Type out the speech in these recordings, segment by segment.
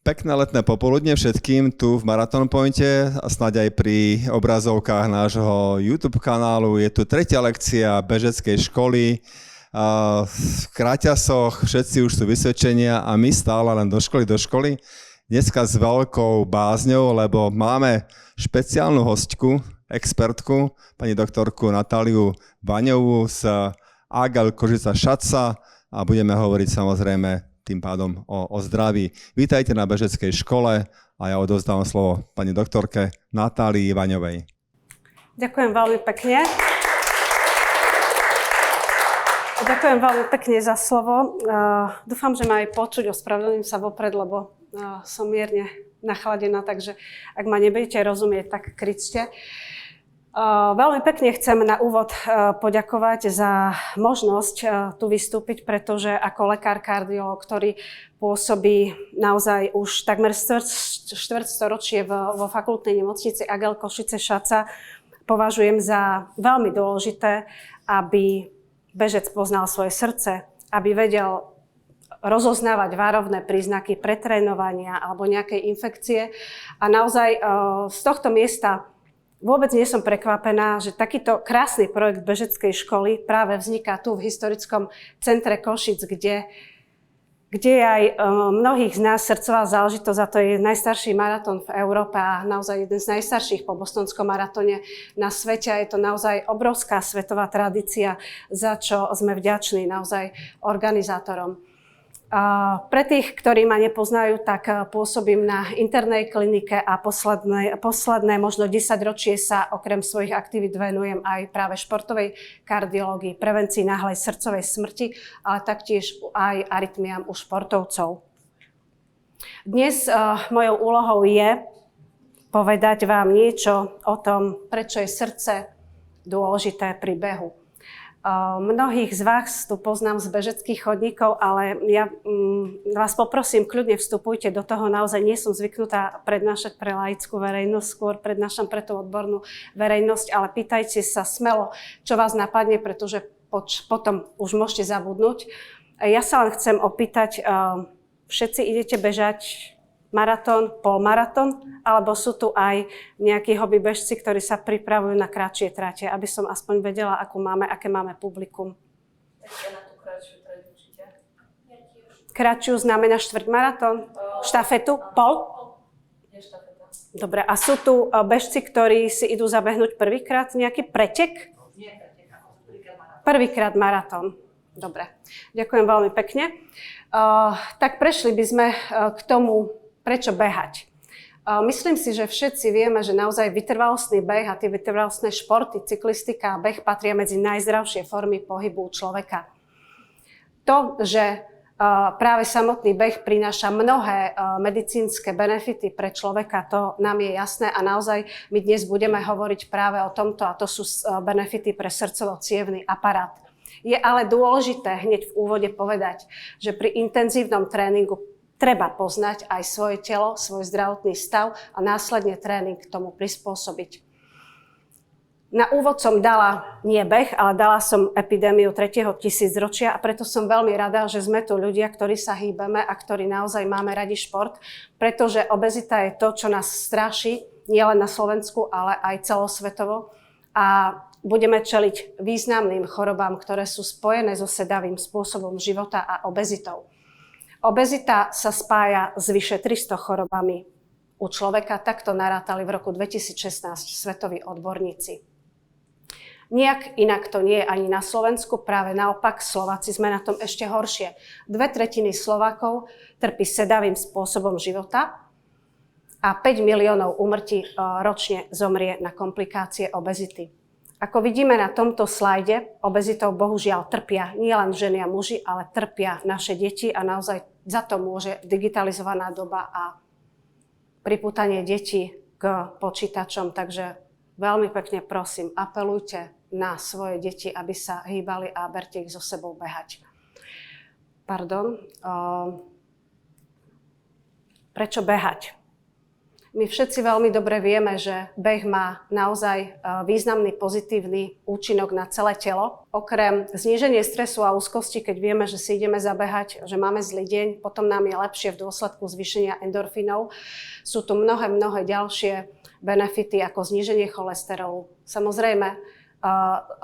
Pekné letné popoludne všetkým tu v Marathon Pointe a snáď aj pri obrazovkách nášho YouTube kanálu. Je tu tretia lekcia bežeckej školy. V Kraťasoch všetci už sú vysvedčenia a my stále len do školy. Dneska s veľkou bázňou, lebo máme špeciálnu hostku, expertku, pani doktorku Natáliu Vaňovú z AGEL Košice Šaca a budeme hovoriť samozrejme tým pádom o zdraví. Vítajte na bežeckej škole a ja odovzdávam slovo pani doktorke Natálii Vaňovej. Ďakujem veľmi pekne. Ďakujem veľmi pekne za slovo. Dúfam, že ma aj počuť, ospravedlňujem sa vopred, lebo som mierne nachladená, takže ak ma nebudete rozumieť, tak kričte. Veľmi pekne chcem na úvod poďakovať za možnosť tu vystúpiť, pretože ako lekár kardiológ, ktorý pôsobí naozaj už takmer štvrťstoročie vo fakultnej nemocnici AGEL Košice Šaca, považujem za veľmi dôležité, aby bežec poznal svoje srdce, aby vedel rozoznávať varovné príznaky pretrénovania alebo nejakej infekcie. A naozaj z tohto miesta vôbec nie som prekvapená, že takýto krásny projekt bežeckej školy práve vzniká tu v historickom centre Košic, kde je aj mnohých z nás srdcová záležitosť, a to je najstarší maratón v Európe a naozaj jeden z najstarších po bostonskom maratóne na svete. Je to naozaj obrovská svetová tradícia, za čo sme vďační naozaj organizátorom. Pre tých, ktorí ma nepoznajú, tak pôsobím na internej klinike a posledné možno 10 ročie sa okrem svojich aktivít venujem aj práve športovej kardiológii, prevencii náhlej srdcovej smrti, ale taktiež aj arytmiám u športovcov. Dnes mojou úlohou je povedať vám niečo o tom, prečo je srdce dôležité pri behu. Mnohých z vás tu poznám z bežeckých chodníkov, ale ja vás poprosím, kľudne vstupujte do toho. Naozaj nie som zvyknutá prednášať pre laickú verejnosť, skôr prednášam pre tú odbornú verejnosť, ale pýtajte sa smelo, čo vás napadne, pretože potom už môžete zabudnúť. Ja sa len chcem opýtať, všetci idete bežať maratón, polmaratón, alebo sú tu aj nejakí hobby bežci, ktorí sa pripravujú na kratšie trate, aby som aspoň vedela, aké máme publikum. Ešte na tú kratšiu trať určite. Kratšiu znamená štvrťmaratón? Štafetu? Pol? Je štafeta. Dobre, a sú tu bežci, ktorí si idú zabehnúť prvýkrát nejaký pretek? Nie pretek, ako prvýkrát maratón. Prvýkrát maratón. Dobre, ďakujem veľmi pekne. Tak prešli by sme k tomu, prečo behať. Myslím si, že všetci vieme, že naozaj vytrvalostný beh a tie vytrvalostné športy, cyklistika a beh patria medzi najzdravšie formy pohybu človeka. To, že práve samotný beh prináša mnohé medicínske benefity pre človeka, to nám je jasné a naozaj my dnes budeme hovoriť práve o tomto a to sú benefity pre srdcovo-cievny aparát. Je ale dôležité hneď v úvode povedať, že pri intenzívnom tréningu treba poznať aj svoje telo, svoj zdravotný stav a následne tréning k tomu prispôsobiť. Na úvod som dala nie beh, ale dala som epidémiu 3. tisícročia a preto som veľmi rada, že sme tu ľudia, ktorí sa hýbeme a ktorí naozaj máme radi šport, pretože obezita je to, čo nás straší nielen na Slovensku, ale aj celosvetovo a budeme čeliť významným chorobám, ktoré sú spojené so sedavým spôsobom života a obezitou. Obezita sa spája s vyše 300 chorobami u človeka, takto narátali v roku 2016 svetoví odborníci. Nijak inak to nie je ani na Slovensku, práve naopak, Slováci sme na tom ešte horšie. 2/3 Slovákov trpí sedavým spôsobom života a 5 miliónov úmrtí ročne zomrie na komplikácie obezity. Ako vidíme na tomto slajde, obezitou bohužiaľ trpia nielen ženy a muži, ale trpia naše deti a naozaj za to môže digitalizovaná doba a pripútanie detí k počítačom. Takže veľmi pekne prosím, apelujte na svoje deti, aby sa hýbali a berte ich so sebou behať. Prečo behať? My všetci veľmi dobre vieme, že beh má naozaj významný pozitívny účinok na celé telo. Okrem zníženia stresu a úzkosti, keď vieme, že si ideme zabehať, že máme zlý deň, potom nám je lepšie v dôsledku zvýšenia endorfínov. Sú tu mnohé ďalšie benefity ako zníženie cholesterolu. Samozrejme,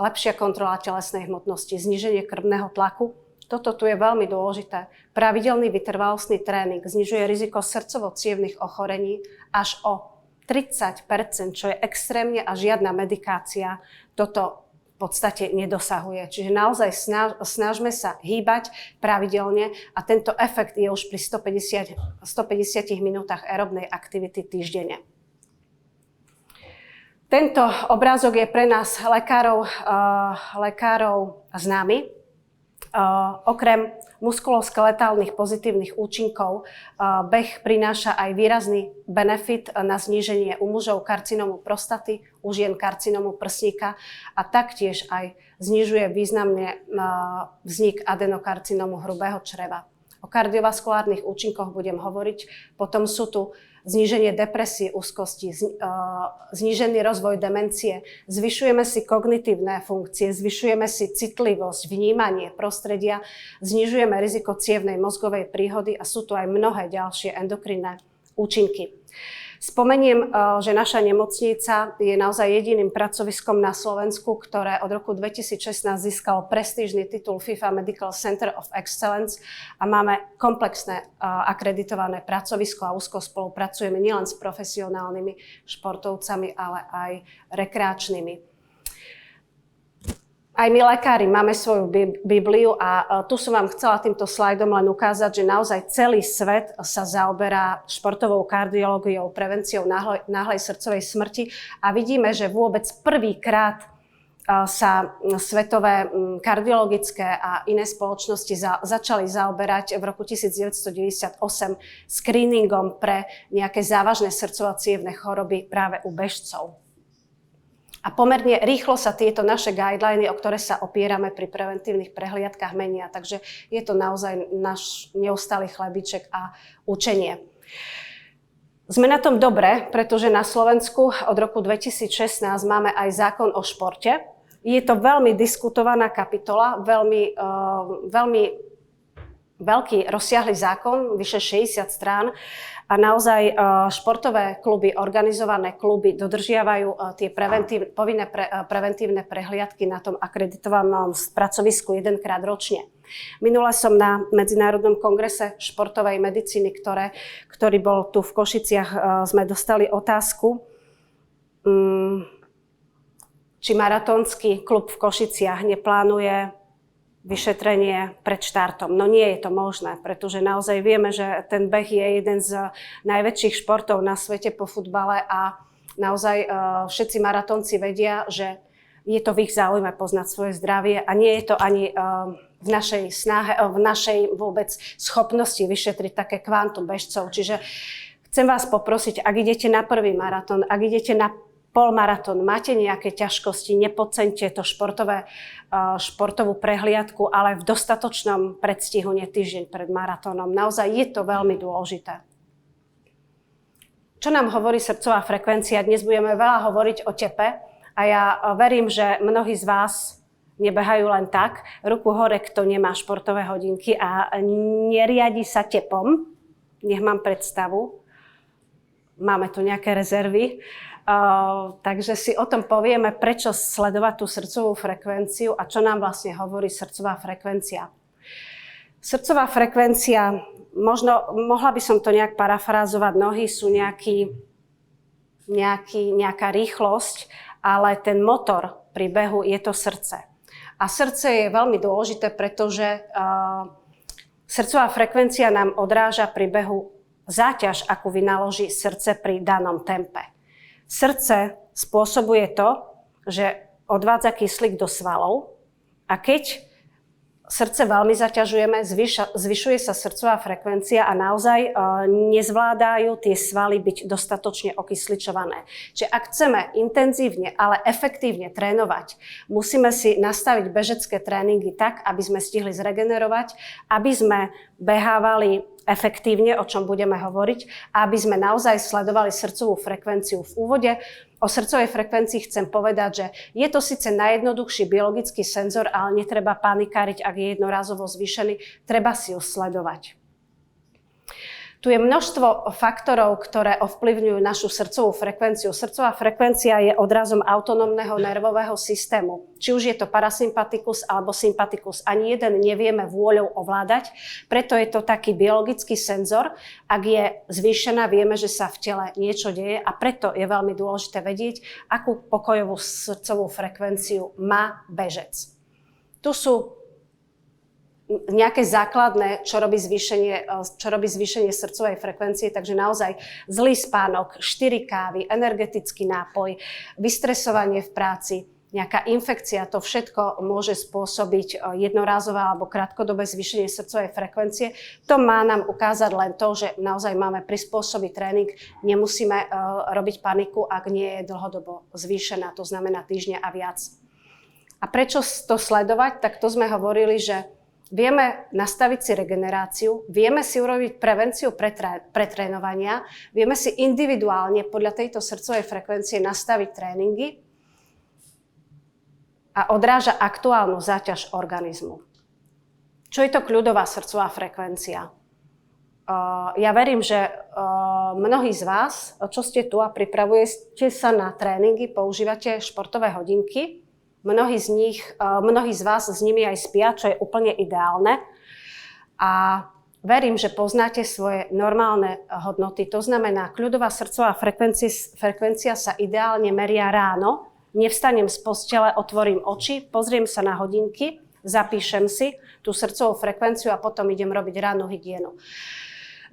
lepšia kontrola telesnej hmotnosti, zníženie krvného tlaku. Toto tu je veľmi dôležité. Pravidelný vytrvalostný tréning znižuje riziko srdcovo-cievnych ochorení až o 30%, čo je extrémne a žiadna medikácia toto v podstate nedosahuje. Čiže naozaj snažme sa hýbať pravidelne a tento efekt je už pri 150 minútach aerobnej aktivity týždenne. Tento obrázok je pre nás lekárov známy. Okrem muskuloskeletálnych pozitívnych účinkov beh prináša aj výrazný benefit na zníženie u mužov karcinómu prostaty, u žien karcinómu prsníka a taktiež aj znižuje významne vznik adenokarcinómu hrubého čreva. O kardiovaskulárnych účinkoch budem hovoriť. Potom sú tu zníženie depresie, úzkosti, znížený rozvoj demencie, zvyšujeme si kognitívne funkcie, zvyšujeme si citlivosť, vnímanie prostredia, znižujeme riziko cievnej mozgovej príhody a sú tu aj mnohé ďalšie endokrinné účinky. Spomeniem, že naša nemocnica je naozaj jediným pracoviskom na Slovensku, ktoré od roku 2016 získalo prestížny titul FIFA Medical Center of Excellence a máme komplexné akreditované pracovisko a úzko spolupracujeme nielen s profesionálnymi športovcami, ale aj rekreačnými. Aj my lekári máme svoju Bibliu a tu som vám chcela týmto slajdom len ukázať, že naozaj celý svet sa zaoberá športovou kardiológiou, prevenciou náhlej srdcovej smrti a vidíme, že vôbec prvýkrát sa svetové kardiologické a iné spoločnosti začali zaoberať v roku 1998 screeningom pre nejaké závažné srdcovo-cievne choroby práve u bežcov. A pomerne rýchlo sa tieto naše guideliny, o ktoré sa opierame pri preventívnych prehliadkách, menia. Takže je to naozaj náš neustály chlebiček a učenie. Sme na tom dobre, pretože na Slovensku od roku 2016 máme aj zákon o športe. Je to veľmi diskutovaná kapitola, veľmi veľký rozsiahly zákon, vyše 60 strán. A naozaj športové kluby, organizované kluby dodržiavajú tie povinné preventívne prehliadky na tom akreditovanom pracovisku jedenkrát ročne. Minule som na Medzinárodnom kongrese športovej medicíny, ktorý bol tu v Košiciach, sme dostali otázku, či maratónsky klub v Košiciach neplánuje vyšetrenie pred štartom. No nie je to možné, pretože naozaj vieme, že ten beh je jeden z najväčších športov na svete po futbale a naozaj všetci maratónci vedia, že je to v ich záujme poznať svoje zdravie a nie je to ani v našej snahe, v našej vôbec schopnosti vyšetriť také kvantum bežcov. Čiže chcem vás poprosiť, ak idete na prvý maratón, ak idete na polmaratón, máte nejaké ťažkosti, nepodceňte to športovú prehliadku, ale v dostatočnom predstihu, nie týždeň pred maratónom. Naozaj je to veľmi dôležité. Čo nám hovorí srdcová frekvencia? Dnes budeme veľa hovoriť o tepe a ja verím, že mnohí z vás nebehajú len tak. Ruku hore, kto nemá športové hodinky a neriadi sa tepom. Nech mám predstavu. Máme tu nejaké rezervy. Takže si o tom povieme, prečo sledovať tú srdcovú frekvenciu a čo nám vlastne hovorí srdcová frekvencia. Srdcová frekvencia, mohla by som to nejak parafrázovať, nohy sú nejaká rýchlosť, ale ten motor pri behu je to srdce. A srdce je veľmi dôležité, pretože srdcová frekvencia nám odráža pri behu záťaž, akú vynaloží srdce pri danom tempe. Srdce spôsobuje to, že odvádza kyslík do svalov a keď srdce veľmi zaťažujeme, zvyšuje sa srdcová frekvencia a naozaj nezvládajú tie svaly byť dostatočne okysličované. Čiže ak chceme intenzívne, ale efektívne trénovať, musíme si nastaviť bežecké tréningy tak, aby sme stihli zregenerovať, aby sme behávali efektívne, o čom budeme hovoriť, a aby sme naozaj sledovali srdcovú frekvenciu. V úvode o srdcovej frekvencii chcem povedať, že je to síce najjednoduchší biologický senzor, ale netreba panikáriť, ak je jednorázovo zvýšený, treba si ho sledovať. Tu je množstvo faktorov, ktoré ovplyvňujú našu srdcovú frekvenciu. Srdcová frekvencia je odrazom autonómneho nervového systému. Či už je to parasympatikus alebo sympatikus. Ani jeden nevieme vôľou ovládať, preto je to taký biologický senzor. Ak je zvýšená, vieme, že sa v tele niečo deje a preto je veľmi dôležité vedieť, akú pokojovú srdcovú frekvenciu má bežec. Tu sú nejaké základné, čo robí zvýšenie srdcovej frekvencie, takže naozaj zlý spánok, 4 kávy, energetický nápoj, vystresovanie v práci, nejaká infekcia, to všetko môže spôsobiť jednorázové alebo krátkodobé zvýšenie srdcovej frekvencie. To má nám ukázať len to, že naozaj máme prispôsobiť tréning, nemusíme robiť paniku, ak nie je dlhodobo zvýšená, to znamená týždne a viac. A prečo to sledovať? Tak to sme hovorili, že vieme nastaviť si regeneráciu, vieme si urobiť prevenciu pretrénovania, vieme si individuálne podľa tejto srdcovej frekvencie nastaviť tréningy a odráža aktuálnu záťaž organizmu. Čo je to kľudová srdcová frekvencia? Ja verím, že mnohí z vás, čo ste tu a pripravujete sa na tréningy, používate športové hodinky. Mnohí z vás s nimi aj spia, čo je úplne ideálne. A verím, že poznáte svoje normálne hodnoty. To znamená, kľudová srdcová frekvencia sa ideálne meria ráno. Nevstanem z postele, otvorím oči, pozriem sa na hodinky, zapíšem si tú srdcovú frekvenciu a potom idem robiť rannú hygienu.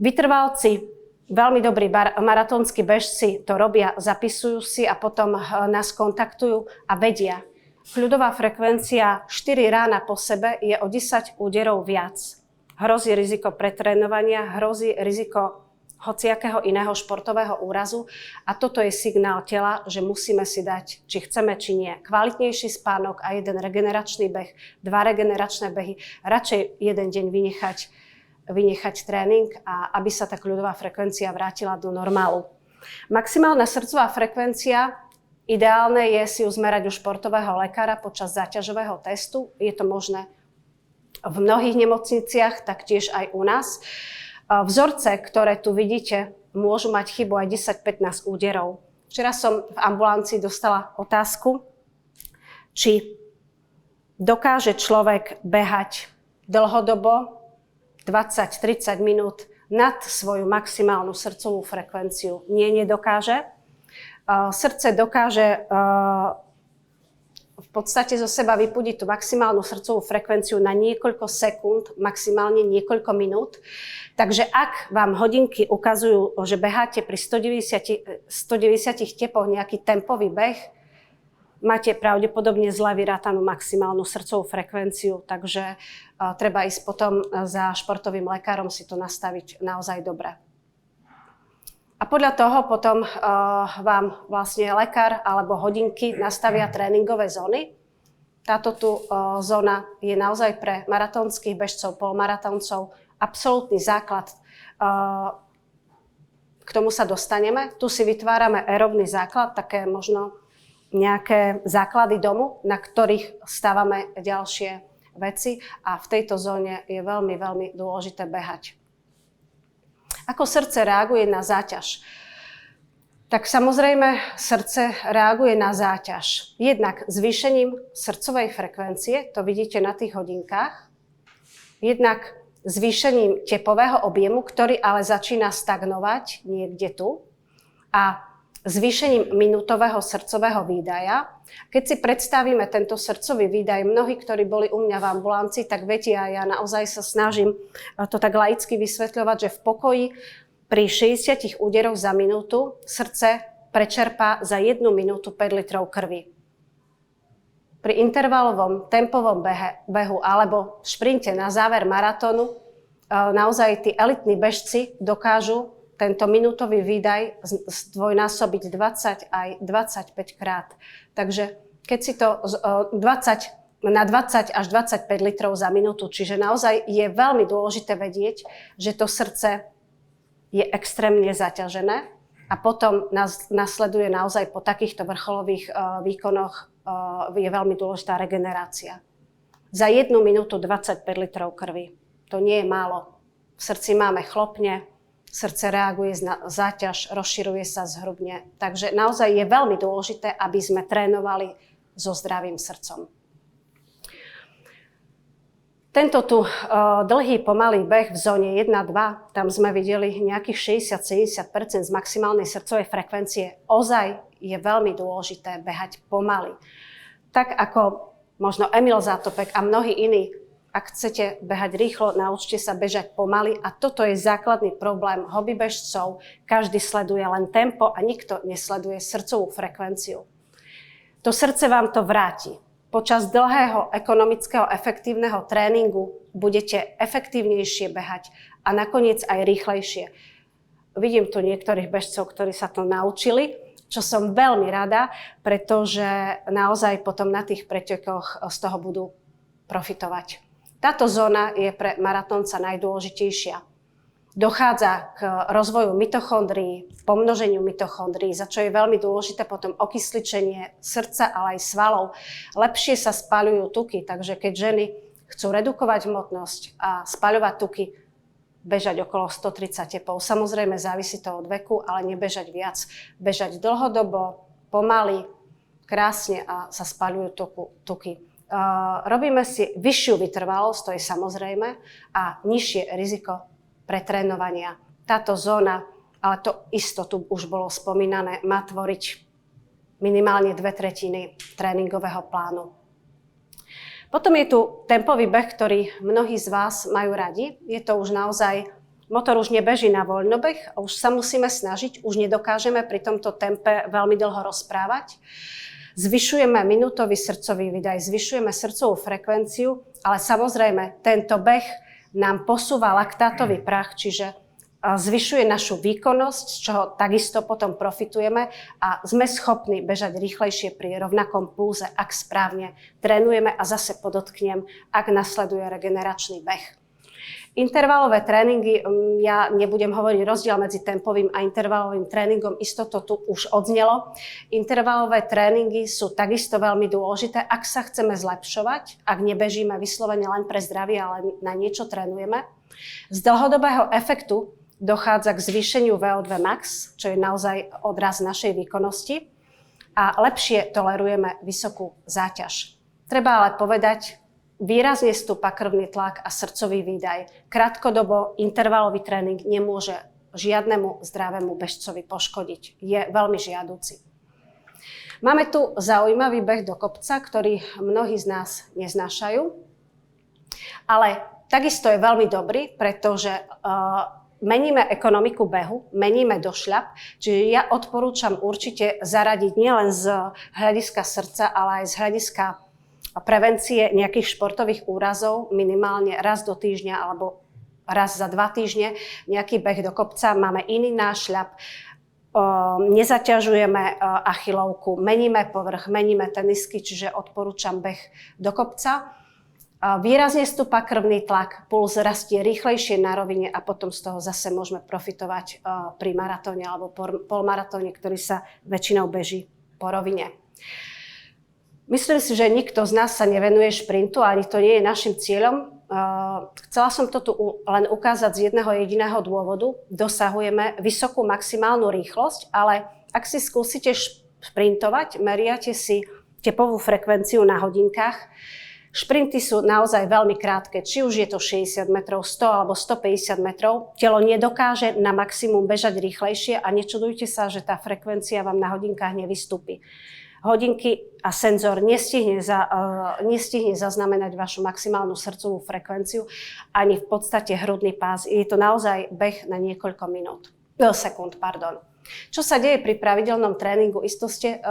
Vytrvalci, veľmi dobrí maratónski bežci to robia, zapisujú si a potom nás kontaktujú a vedia. Kľudová frekvencia 4 rána po sebe je o 10 úderov viac. Hrozí riziko pretrénovania, hrozí riziko hociakého iného športového úrazu a toto je signál tela, že musíme si dať, či chceme, či nie, kvalitnejší spánok a jeden regeneračný beh, 2 regeneračné behy, radšej jeden deň vynechať tréning a aby sa tá kľudová frekvencia vrátila do normálu. Maximálna srdcová frekvencia ideálne je si ju zmerať u športového lekára počas záťažového testu. Je to možné v mnohých nemocniciach, taktiež aj u nás. Vzorce, ktoré tu vidíte, môžu mať chybu aj 10-15 úderov. Včera som v ambulancii dostala otázku, či dokáže človek behať dlhodobo 20-30 minút nad svoju maximálnu srdcovú frekvenciu. Nie, nedokáže. Srdce dokáže v podstate zo seba vypudiť tú maximálnu srdcovú frekvenciu na niekoľko sekúnd, maximálne niekoľko minút. Takže ak vám hodinky ukazujú, že beháte pri 190 tepoch nejaký tempový beh, máte pravdepodobne zle vyrátanú maximálnu srdcovú frekvenciu, takže treba ísť potom za športovým lekárom si to nastaviť naozaj dobre. A podľa toho potom vám vlastne lekár alebo hodinky nastavia tréningové zóny. Táto tu zóna je naozaj pre maratónskych bežcov, polmaratóncov absolútny základ. K tomu sa dostaneme. Tu si vytvárame aerobný základ, také možno nejaké základy domu, na ktorých stávame ďalšie veci a v tejto zóne je veľmi, veľmi dôležité behať. Ako srdce reaguje na záťaž? Tak samozrejme, srdce reaguje na záťaž. Jednak zvýšením srdcovej frekvencie, to vidíte na tých hodinkách. Jednak zvýšením tepového objemu, ktorý ale začína stagnovať niekde tu. A zvýšením minútového srdcového výdaja. Keď si predstavíme tento srdcový výdaj, mnohí, ktorí boli u mňa v ambulancii, tak vedia, ja naozaj sa snažím to tak laicky vysvetľovať, že v pokoji pri 60 úderoch za minútu srdce prečerpá za 1 minútu 5 litrov krvi. pri intervalovom tempovom behu alebo šprinte na záver maratónu naozaj tí elitní bežci dokážu tento minútový výdaj zdvojnásobiť 20 aj 25 krát. Takže keď si to 20 až 25 litrov za minútu, čiže naozaj je veľmi dôležité vedieť, že to srdce je extrémne zaťažené a potom nasleduje naozaj po takýchto vrcholových výkonoch je veľmi dôležitá regenerácia. Za 1 minútu 25 litrov krvi. To nie je málo. V srdci máme chlopne, srdce reaguje na záťaž, rozširuje sa, zhrubne. Takže naozaj je veľmi dôležité, aby sme trénovali so zdravým srdcom. Tento tu dlhý pomalý beh v zóne 1-2, tam sme videli nejakých 60-70% z maximálnej srdcovej frekvencie. Ozaj je veľmi dôležité behať pomaly. Tak ako možno Emil Zátopek a mnohí iní, ak chcete behať rýchlo, naučte sa bežať pomaly a toto je základný problém hobbybežcov. Každý sleduje len tempo a nikto nesleduje srdcovú frekvenciu. To srdce vám to vráti. Počas dlhého, ekonomického, efektívneho tréningu budete efektívnejšie behať a nakoniec aj rýchlejšie. Vidím tu niektorých bežcov, ktorí sa to naučili, čo som veľmi rada, pretože naozaj potom na tých pretekoch z toho budú profitovať. Táto zóna je pre maratónca najdôležitejšia. Dochádza k rozvoju mitochondrií, pomnoženiu mitochondrií, za čo je veľmi dôležité potom okysličenie srdca, ale aj svalov. Lepšie sa spaľujú tuky, takže keď ženy chcú redukovať hmotnosť a spaľovať tuky, bežať okolo 130 tepov. Samozrejme, závisí to od veku, ale nebežať viac. Bežať dlhodobo, pomaly, krásne a sa spaľujú tuky. Robíme si vyššiu vytrvalosť, to je samozrejme, a nižšie riziko pretrénovania. Táto zóna, ale to isto tu už bolo spomínané, má tvoriť minimálne 2/3 tréningového plánu. Potom je tu tempový beh, ktorý mnohí z vás majú radi. Je to už naozaj, motor už nebeží na voľnobeh, už sa musíme snažiť, už nedokážeme pri tomto tempe veľmi dlho rozprávať. Zvyšujeme minútový srdcový výdaj, zvyšujeme srdcovú frekvenciu, ale samozrejme tento beh nám posúva laktátový prach, čiže zvyšuje našu výkonnosť, z čoho takisto potom profitujeme a sme schopní bežať rýchlejšie pri rovnakom pulze, ak správne trénujeme a zase podotknem, ak nasleduje regeneračný beh. Intervalové tréningy, ja nebudem hovoriť rozdiel medzi tempovým a intervalovým tréningom, isto to tu už odznelo. Intervalové tréningy sú takisto veľmi dôležité, ak sa chceme zlepšovať, ak nebežíme vyslovene len pre zdravie, ale na niečo trénujeme. Z dlhodobého efektu dochádza k zvýšeniu VO2 max, čo je naozaj odraz našej výkonnosti a lepšie tolerujeme vysokú záťaž. Treba ale povedať, výrazne stúpa krvný tlak a srdcový výdaj. Krátkodobo intervalový tréning nemôže žiadnemu zdravému bežcovi poškodiť. Je veľmi žiaduci. Máme tu zaujímavý beh do kopca, ktorý mnohí z nás neznášajú, ale takisto je veľmi dobrý, pretože meníme ekonomiku behu, meníme do šľap, čiže ja odporúčam určite zaradiť nielen z hľadiska srdca, ale aj z hľadiska prevencie nejakých športových úrazov minimálne raz do týždňa alebo raz za 2 týždne nejaký beh do kopca, máme iný nášľap, nezaťažujeme achilovku, meníme povrch, meníme tenisky, čiže odporúčam beh do kopca. Výrazne stúpa krvný tlak, puls rastie rýchlejšie na rovine a potom z toho zase môžeme profitovať pri maratóne alebo polmaratóne, ktorý sa väčšinou beží po rovine. Myslím si, že nikto z nás sa nevenuje šprintu, ani to nie je našim cieľom. Chcela som to tu len ukázať z jedného jediného dôvodu. Dosahujeme vysokú maximálnu rýchlosť, ale ak si skúsite šprintovať, meriate si tepovú frekvenciu na hodinkách. Šprinty sú naozaj veľmi krátke, či už je to 60 metrov, 100 alebo 150 metrov. Telo nedokáže na maximum bežať rýchlejšie a nečudujte sa, že tá frekvencia vám na hodinkách nevystúpi. Hodinky a senzor nestihne zaznamenať vašu maximálnu srdcovú frekvenciu ani v podstate hrudný pás. Je to naozaj beh na niekoľko sekúnd. Čo sa deje pri pravidelnom tréningu? Isto ste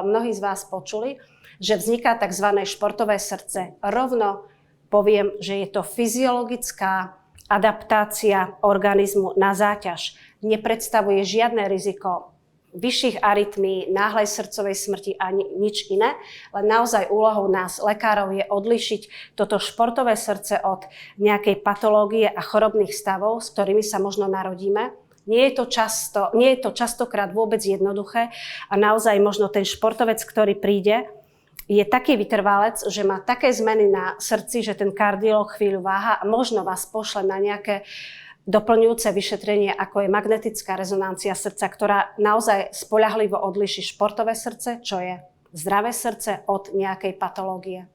mnohí z vás počuli, že vzniká tzv. Športové srdce. Rovno poviem, že je to fyziologická adaptácia organizmu na záťaž. Nepredstavuje žiadne riziko vyšších arytmií, náhlej srdcovej smrti a nič iné. Len naozaj úlohou nás, lekárov, je odlíšiť toto športové srdce od nejakej patológie a chorobných stavov, s ktorými sa možno narodíme. Nie je to častokrát vôbec jednoduché a naozaj možno ten športovec, ktorý príde, je taký vytrvalec, že má také zmeny na srdci, že ten kardiológ chvíľu váha a možno vás pošle na nejaké doplňujúce vyšetrenie, ako je magnetická rezonancia srdca, ktorá naozaj spoľahlivo odlíši športové srdce, čo je zdravé srdce, od nejakej patológie.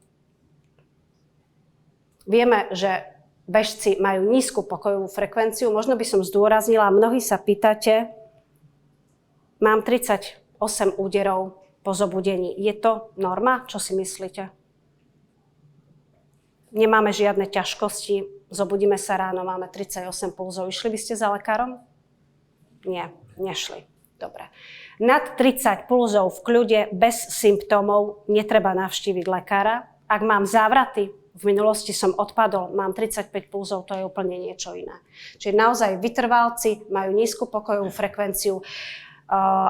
Vieme, že bežci majú nízku pokojovú frekvenciu. Možno by som zdôraznila, mnohí sa pýtate, mám 38 úderov po zobudení. Je to norma? Čo si myslíte? Nemáme žiadne ťažkosti, zobudíme sa ráno, máme 38 pulzov. Išli by ste za lekárom? Nie, nešli. Dobre. Nad 30 pulzov v kľude, bez symptómov, netreba navštíviť lekára. Ak mám závraty, v minulosti som odpadol, mám 35 pulzov, to je úplne niečo iné. Čiže naozaj vytrvalci majú nízku pokojovú frekvenciu.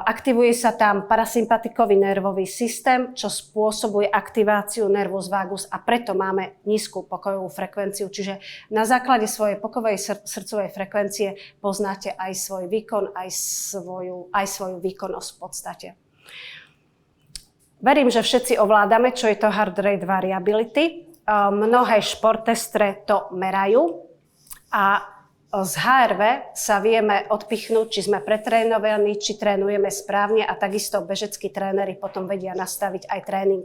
Aktivuje sa tam parasympatikový nervový systém, čo spôsobuje aktiváciu nervus vagus a preto máme nízku pokojovú frekvenciu. Čiže na základe svojej pokojovej srdcovej frekvencie poznáte aj svoj výkon, aj svoju výkonnosť v podstate. Verím, že všetci ovládame, čo je to heart rate variability. Mnohé športestre to merajú a z HRV sa vieme odpichnúť, či sme pretrénovaní, či trénujeme správne a takisto bežeckí tréneri potom vedia nastaviť aj tréning.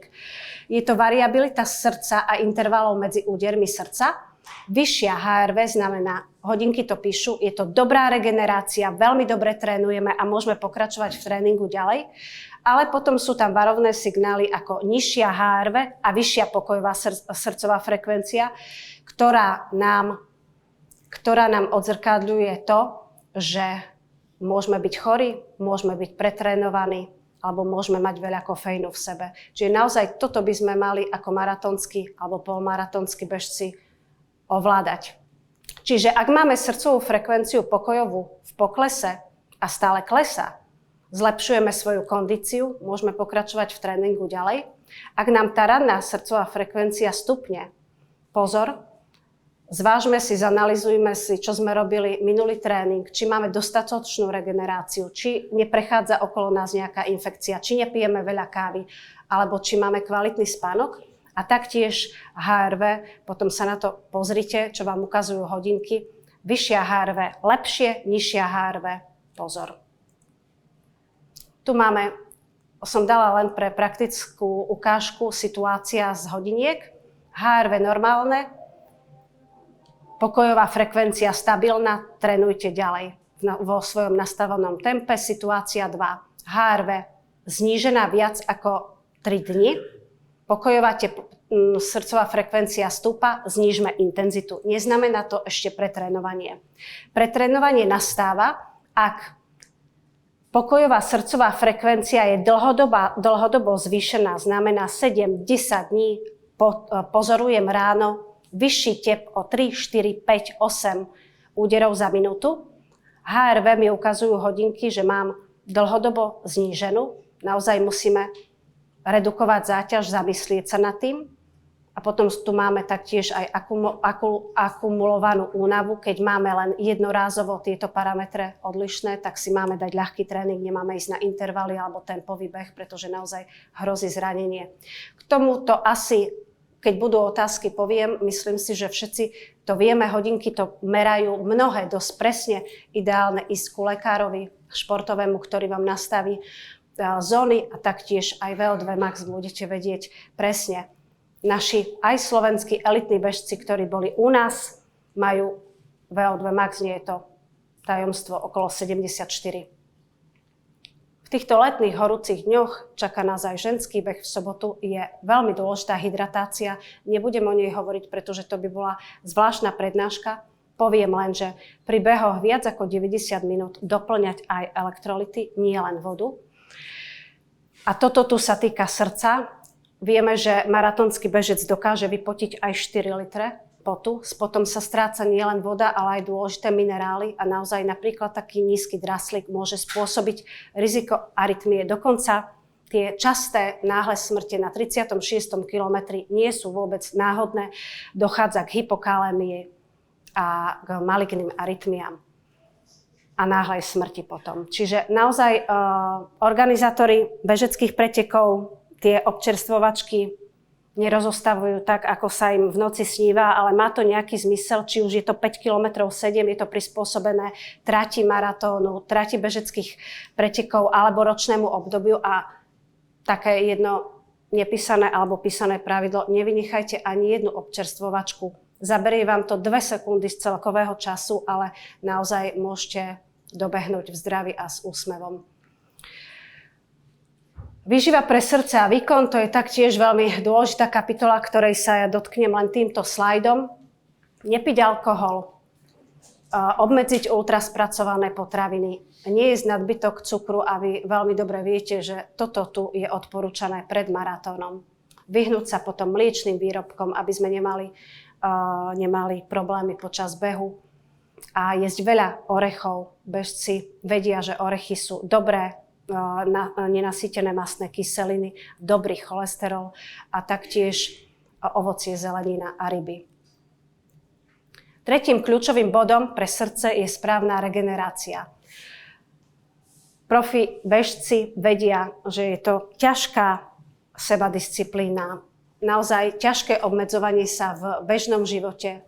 Je to variabilita srdca a intervalov medzi údermi srdca. Vyššia HRV znamená, hodinky to píšu, je to dobrá regenerácia, veľmi dobre trénujeme a môžeme pokračovať v tréningu ďalej. Ale potom sú tam varovné signály ako nižšia HRV a vyššia pokojová srdcová frekvencia, ktorá nám odzrkadľuje to, že môžeme byť chorí, môžeme byť pretrénovaní alebo môžeme mať veľa kofeínu v sebe. Čiže naozaj toto by sme mali ako maratónski alebo polmaratónski bežci ovládať. Čiže ak máme srdcovú frekvenciu pokojovú v poklese a stále klesá, zlepšujeme svoju kondíciu, môžeme pokračovať v tréningu ďalej. Ak nám tá ranná srdcová frekvencia stupne, pozor, zvážme si, zanalizujme si, čo sme robili minulý tréning, či máme dostatočnú regeneráciu, či neprechádza okolo nás nejaká infekcia, či nepijeme veľa kávy, alebo či máme kvalitný spánok. A taktiež HRV, potom sa na to pozrite, čo vám ukazujú hodinky. Vyššia HRV lepšie, nižšia HRV pozor. Tu som dala len pre praktickú ukážku situácia z hodiniek. HRV normálne, pokojová frekvencia stabilná, trénujte ďalej vo svojom nastavenom tempe. Situácia 2. HRV znížená viac ako 3 dni. Pokojová srdcová frekvencia stúpa, znížme intenzitu. Neznamená to ešte pretrénovanie. Pretrénovanie nastáva, ak pokojová srdcová frekvencia je dlhodobo zvýšená, znamená 7-10 dní, pozorujem ráno, vyšší tep o 3, 4, 5, 8 úderov za minútu. HRV mi ukazujú hodinky, že mám dlhodobo zníženú. Naozaj musíme redukovať záťaž, zamyslieť sa nad tým. A potom tu máme taktiež aj akumulovanú únavu. Keď máme len jednorázovo tieto parametre odlišné, tak si máme dať ľahký tréning, nemáme ísť na intervaly alebo tempový beh, pretože naozaj hrozí zranenie. K tomuto asi, keď budú otázky, poviem, myslím si, že všetci to vieme, hodinky to merajú mnohé dosť presne. Ideálne ísť ku lekárovi športovému, ktorý vám nastaví zóny a taktiež aj VO2 max budete vedieť presne. Naši aj slovenskí elitní bežci, ktorí boli u nás, majú VO2 max, nie je to tajomstvo, okolo 74. V týchto letných horúcich dňoch čaká nás aj ženský beh v sobotu. Je veľmi dôležitá hydratácia. Nebudem o nej hovoriť, pretože to by bola zvláštna prednáška. Poviem len, že pri behoch viac ako 90 minút doplňať aj elektrolyty, nie len vodu. A toto tu sa týka srdca. Vieme, že maratónsky bežec dokáže vypotiť aj 4 litre potu. S potom sa stráca nielen voda, ale aj dôležité minerály a naozaj napríklad taký nízky draslík môže spôsobiť riziko arytmie. Dokonca tie časté náhle smrti na 36. kilometri nie sú vôbec náhodné. Dochádza k hypokalémii a k maligným arytmiám a náhlej smrti potom. Čiže naozaj organizátori bežeckých pretekov tie občerstvovačky nerozostavujú tak, ako sa im v noci sníva, ale má to nejaký zmysel, či už je to 5 km, 7, je to prispôsobené trati maratónu, trati bežeckých pretekov alebo ročnému obdobiu a také jedno nepísané alebo písané pravidlo, nevynechajte ani jednu občerstvovačku. Zaberie vám to 2 sekundy z celkového času, ale naozaj môžete dobehnúť v zdraví a s úsmevom. Výživa pre srdce a výkon, to je taktiež veľmi dôležitá kapitola, ktorej sa ja dotknem len týmto slajdom. Nepiť alkohol, obmedziť ultraspracované potraviny, nejesť nadbytok cukru a vy veľmi dobre viete, že toto tu je odporúčané pred maratónom. Vyhnúť sa potom mliečnym výrobkom, aby sme nemali problémy počas behu a jesť veľa orechov. Bežci vedia, že orechy sú dobré, nenasýtené mastné kyseliny, dobrý cholesterol a taktiež ovocie, zelenina a ryby. Tretím kľúčovým bodom pre srdce je správna regenerácia. Profi bežci vedia, že je to ťažká sebadisciplína, naozaj ťažké obmedzovanie sa v bežnom živote,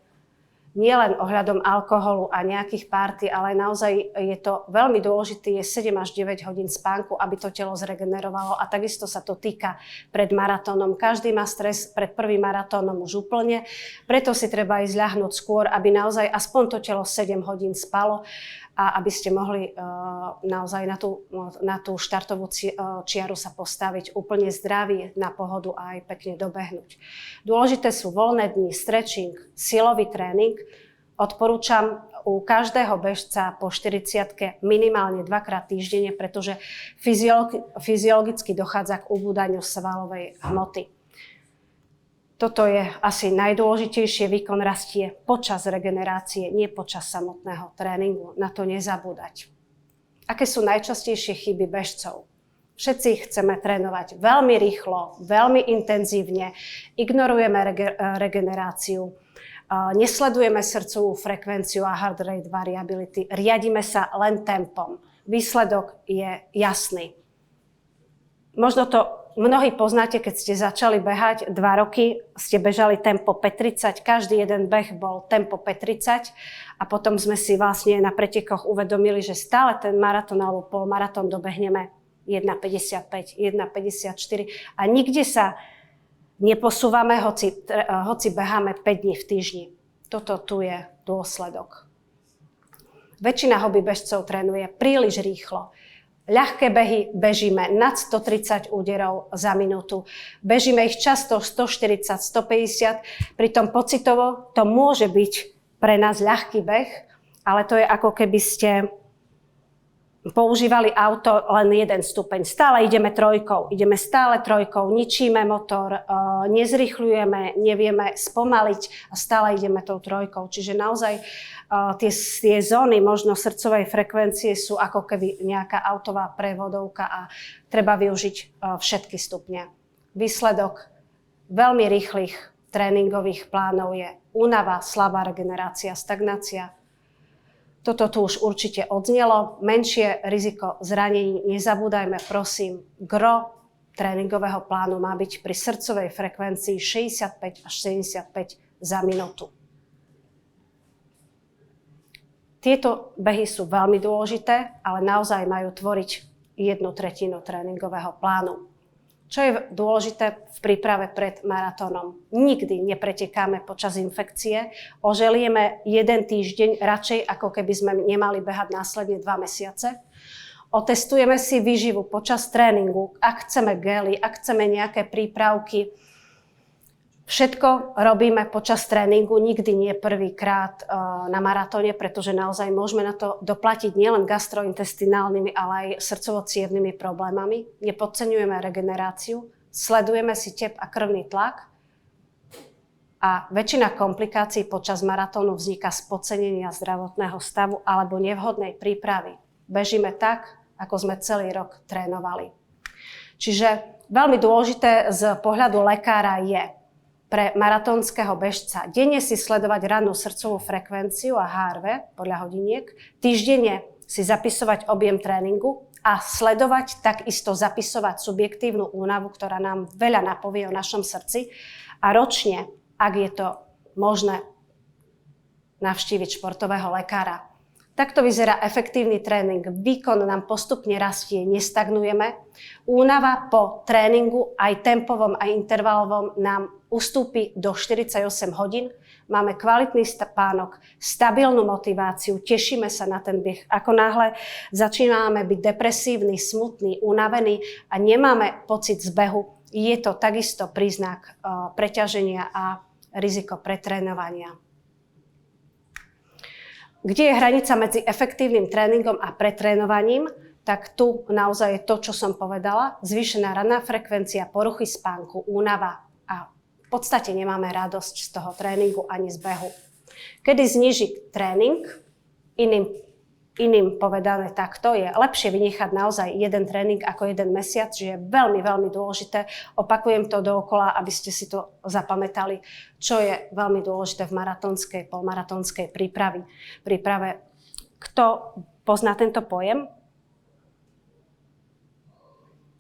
nielen ohľadom alkoholu a nejakých párty, ale naozaj je to veľmi dôležité, je 7 až 9 hodín spánku, aby to telo zregenerovalo a takisto sa to týka pred maratónom. Každý má stres pred prvým maratónom už úplne, preto si treba ísť ľahnúť skôr, aby naozaj aspoň to telo 7 hodín spalo a aby ste mohli naozaj na tú štartovú čiaru sa postaviť úplne zdraví, na pohodu a aj pekne dobehnúť. Dôležité sú voľné dni, stretching, silový tréning. Odporúčam u každého bežca po 40-ke minimálne 2-krát týždenne, pretože fyziologicky dochádza k ubúdaniu svalovej hmoty. Toto je asi najdôležitejšie, výkon rastie počas regenerácie, nie počas samotného tréningu. Na to nezabúdať. Aké sú najčastejšie chyby bežcov? Všetci chceme trénovať veľmi rýchlo, veľmi intenzívne, ignorujeme regeneráciu, nesledujeme srdcovú frekvenciu a heart rate variability, riadime sa len tempom. Výsledok je jasný. Možno to mnohí poznáte, keď ste začali behať 2 roky, ste bežali tempo 5:30, každý jeden beh bol tempo 5:30 a potom sme si vlastne na pretekoch uvedomili, že stále ten maratón alebo polmaratón dobehneme 1:55, 1:54 a nikde sa neposúvame, hoci beháme 5 dní v týždni. Toto tu je dôsledok. Väčšina hobby bežcov trénuje príliš rýchlo. Ľahké behy bežíme nad 130 úderov za minútu. Bežíme ich často 140, 150, pritom pocitovo to môže byť pre nás ľahký beh, ale to je ako keby ste používali auto len 1 stupeň. Stále ideme trojkou, ničíme motor, nezrýchľujeme, nevieme spomaliť a stále ideme tou trojkou. Čiže naozaj tie zóny možno srdcovej frekvencie sú ako keby nejaká autová prevodovka a treba využiť všetky stupne. Výsledok veľmi rýchlych tréningových plánov je únava, slabá regenerácia, stagnácia. Toto tu už určite odznelo. Menšie riziko zranení. Nezabúdajme, prosím, gro tréningového plánu má byť pri srdcovej frekvencii 65 až 75 za minútu. Tieto behy sú veľmi dôležité, ale naozaj majú tvoriť 1/3 tréningového plánu. Čo je dôležité v príprave pred maratónom? Nikdy nepretekáme počas infekcie, oželieme 1 týždeň radšej, ako keby sme nemali behať následne 2 mesiace. Otestujeme si výživu počas tréningu, ak chceme gely, ak chceme nejaké prípravky. Všetko robíme počas tréningu, nikdy nie prvýkrát na maratóne, pretože naozaj môžeme na to doplatiť nielen gastrointestinálnymi, ale aj srdcovo-cievnymi problémami. Nepodceňujeme regeneráciu, sledujeme si tep a krvný tlak a väčšina komplikácií počas maratónu vzniká z podcenenia zdravotného stavu alebo nevhodnej prípravy. Bežíme tak, ako sme celý rok trénovali. Čiže veľmi dôležité z pohľadu lekára je pre maratónskeho bežca denne si sledovať rannú srdcovú frekvenciu a HRV podľa hodiniek, týždenne si zapisovať objem tréningu a sledovať, takisto zapisovať subjektívnu únavu, ktorá nám veľa napovie o našom srdci a ročne, ak je to možné, navštíviť športového lekára. Takto vyzerá efektívny tréning. Výkon nám postupne rastie, nestagnujeme. Únava po tréningu, aj tempovom, aj intervalovom, nám ustúpi do 48 hodín. Máme kvalitný spánok, stabilnú motiváciu, tešíme sa na ten beh. Ako náhle začíname byť depresívny, smutný, unavený a nemáme pocit z behu, je to takisto príznak preťaženia a riziko pretrénovania. Kde je hranica medzi efektívnym tréningom a pretrénovaním? Tak tu naozaj je to, čo som povedala. Zvýšená ranná frekvencia, poruchy spánku, únava a v podstate nemáme radosť z toho tréningu ani z behu. Kedy znižiť tréning, iným povedané takto, je lepšie vynechať naozaj jeden tréning ako jeden mesiac, že je veľmi, veľmi dôležité. Opakujem to dookola, aby ste si to zapamätali, čo je veľmi dôležité v maratónskej, polmaratónskej príprave. Kto pozná tento pojem?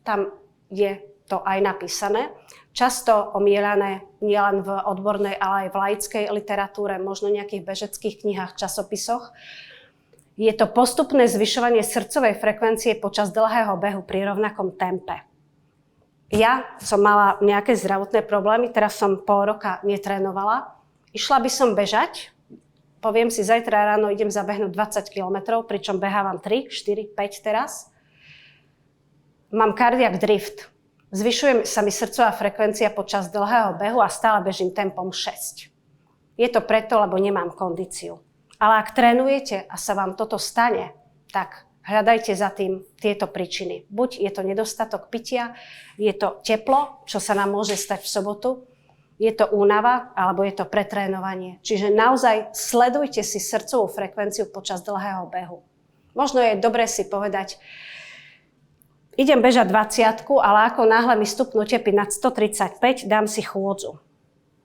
Tam je to aj napísané. Často omielané nielen v odbornej, ale aj v laickej literatúre, možno nejakých bežeckých knihách, časopisoch. Je to postupné zvyšovanie srdcovej frekvencie počas dlhého behu pri rovnakom tempe. Ja som mala nejaké zdravotné problémy, teraz som pol roka netrénovala. Išla by som bežať, poviem si, zajtra ráno idem zabehnúť 20 km, pričom behávam 3, 4, 5 teraz. Mám cardiac drift. Zvyšuje sa mi srdcová frekvencia počas dlhého behu a stále bežím tempom 6. Je to preto, lebo nemám kondíciu. Ale ak trénujete a sa vám toto stane, tak hľadajte za tým tieto príčiny. Buď je to nedostatok pitia, je to teplo, čo sa nám môže stať v sobotu, je to únava, alebo je to pretrénovanie. Čiže naozaj sledujte si srdcovú frekvenciu počas dlhého behu. Možno je dobre si povedať, idem bežať 20, ale ako náhle mi stupnú tepy nad 135, dám si chôdzu.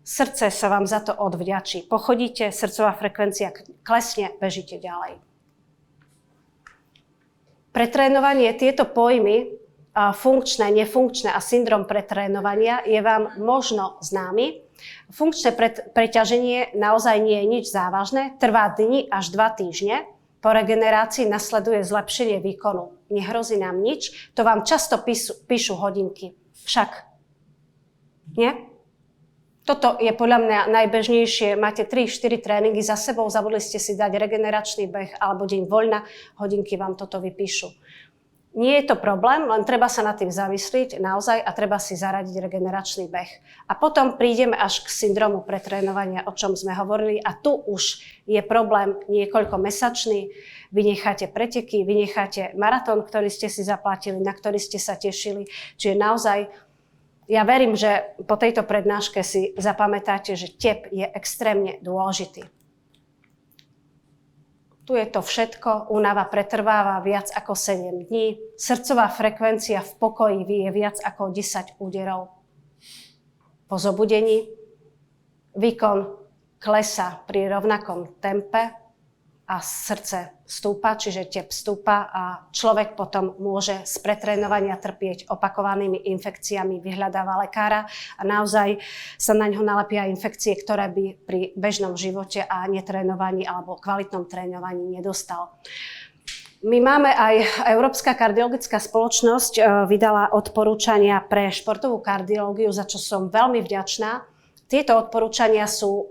Srdce sa vám za to odvďačí. Pochodíte, srdcová frekvencia klesne, bežíte ďalej. Pretrénovanie, tieto pojmy, funkčné, nefunkčné a syndrom pretrénovania je vám možno známy. Funkčné preťaženie naozaj nie je nič závažné, trvá dni až 2 týždne. Po regenerácii nasleduje zlepšenie výkonu. Nehrozí nám nič, to vám často píšu hodinky. Však, nie? Toto je podľa mňa najbežnejšie. Máte 3-4 tréningy za sebou, zabudli ste si dať regeneračný beh alebo deň voľna, hodinky vám toto vypíšu. Nie je to problém, len treba sa nad tým zamyslieť naozaj a treba si zaradiť regeneračný beh. A potom prídeme až k syndromu pretrénovania, o čom sme hovorili a tu už je problém niekoľkomesačný. Vynecháte preteky, vynecháte maratón, ktorý ste si zaplatili, na ktorý ste sa tešili. Čiže naozaj ja verím, že po tejto prednáške si zapamätáte, že tep je extrémne dôležitý. Tu je to všetko, únava pretrváva viac ako 7 dní, srdcová frekvencia v pokoji je viac ako 10 úderov. Po zobudení výkon klesá pri rovnakom tempe a srdce stúpa, čiže tep stúpa a človek potom môže z pretrénovania trpieť opakovanými infekciami, vyhľadáva lekára a naozaj sa na ňo nalepia infekcie, ktoré by pri bežnom živote a netrénovaní alebo kvalitnom trénovaní nedostal. My máme aj Európska kardiologická spoločnosť vydala odporúčania pre športovú kardiológiu, za čo som veľmi vďačná. Tieto odporúčania sú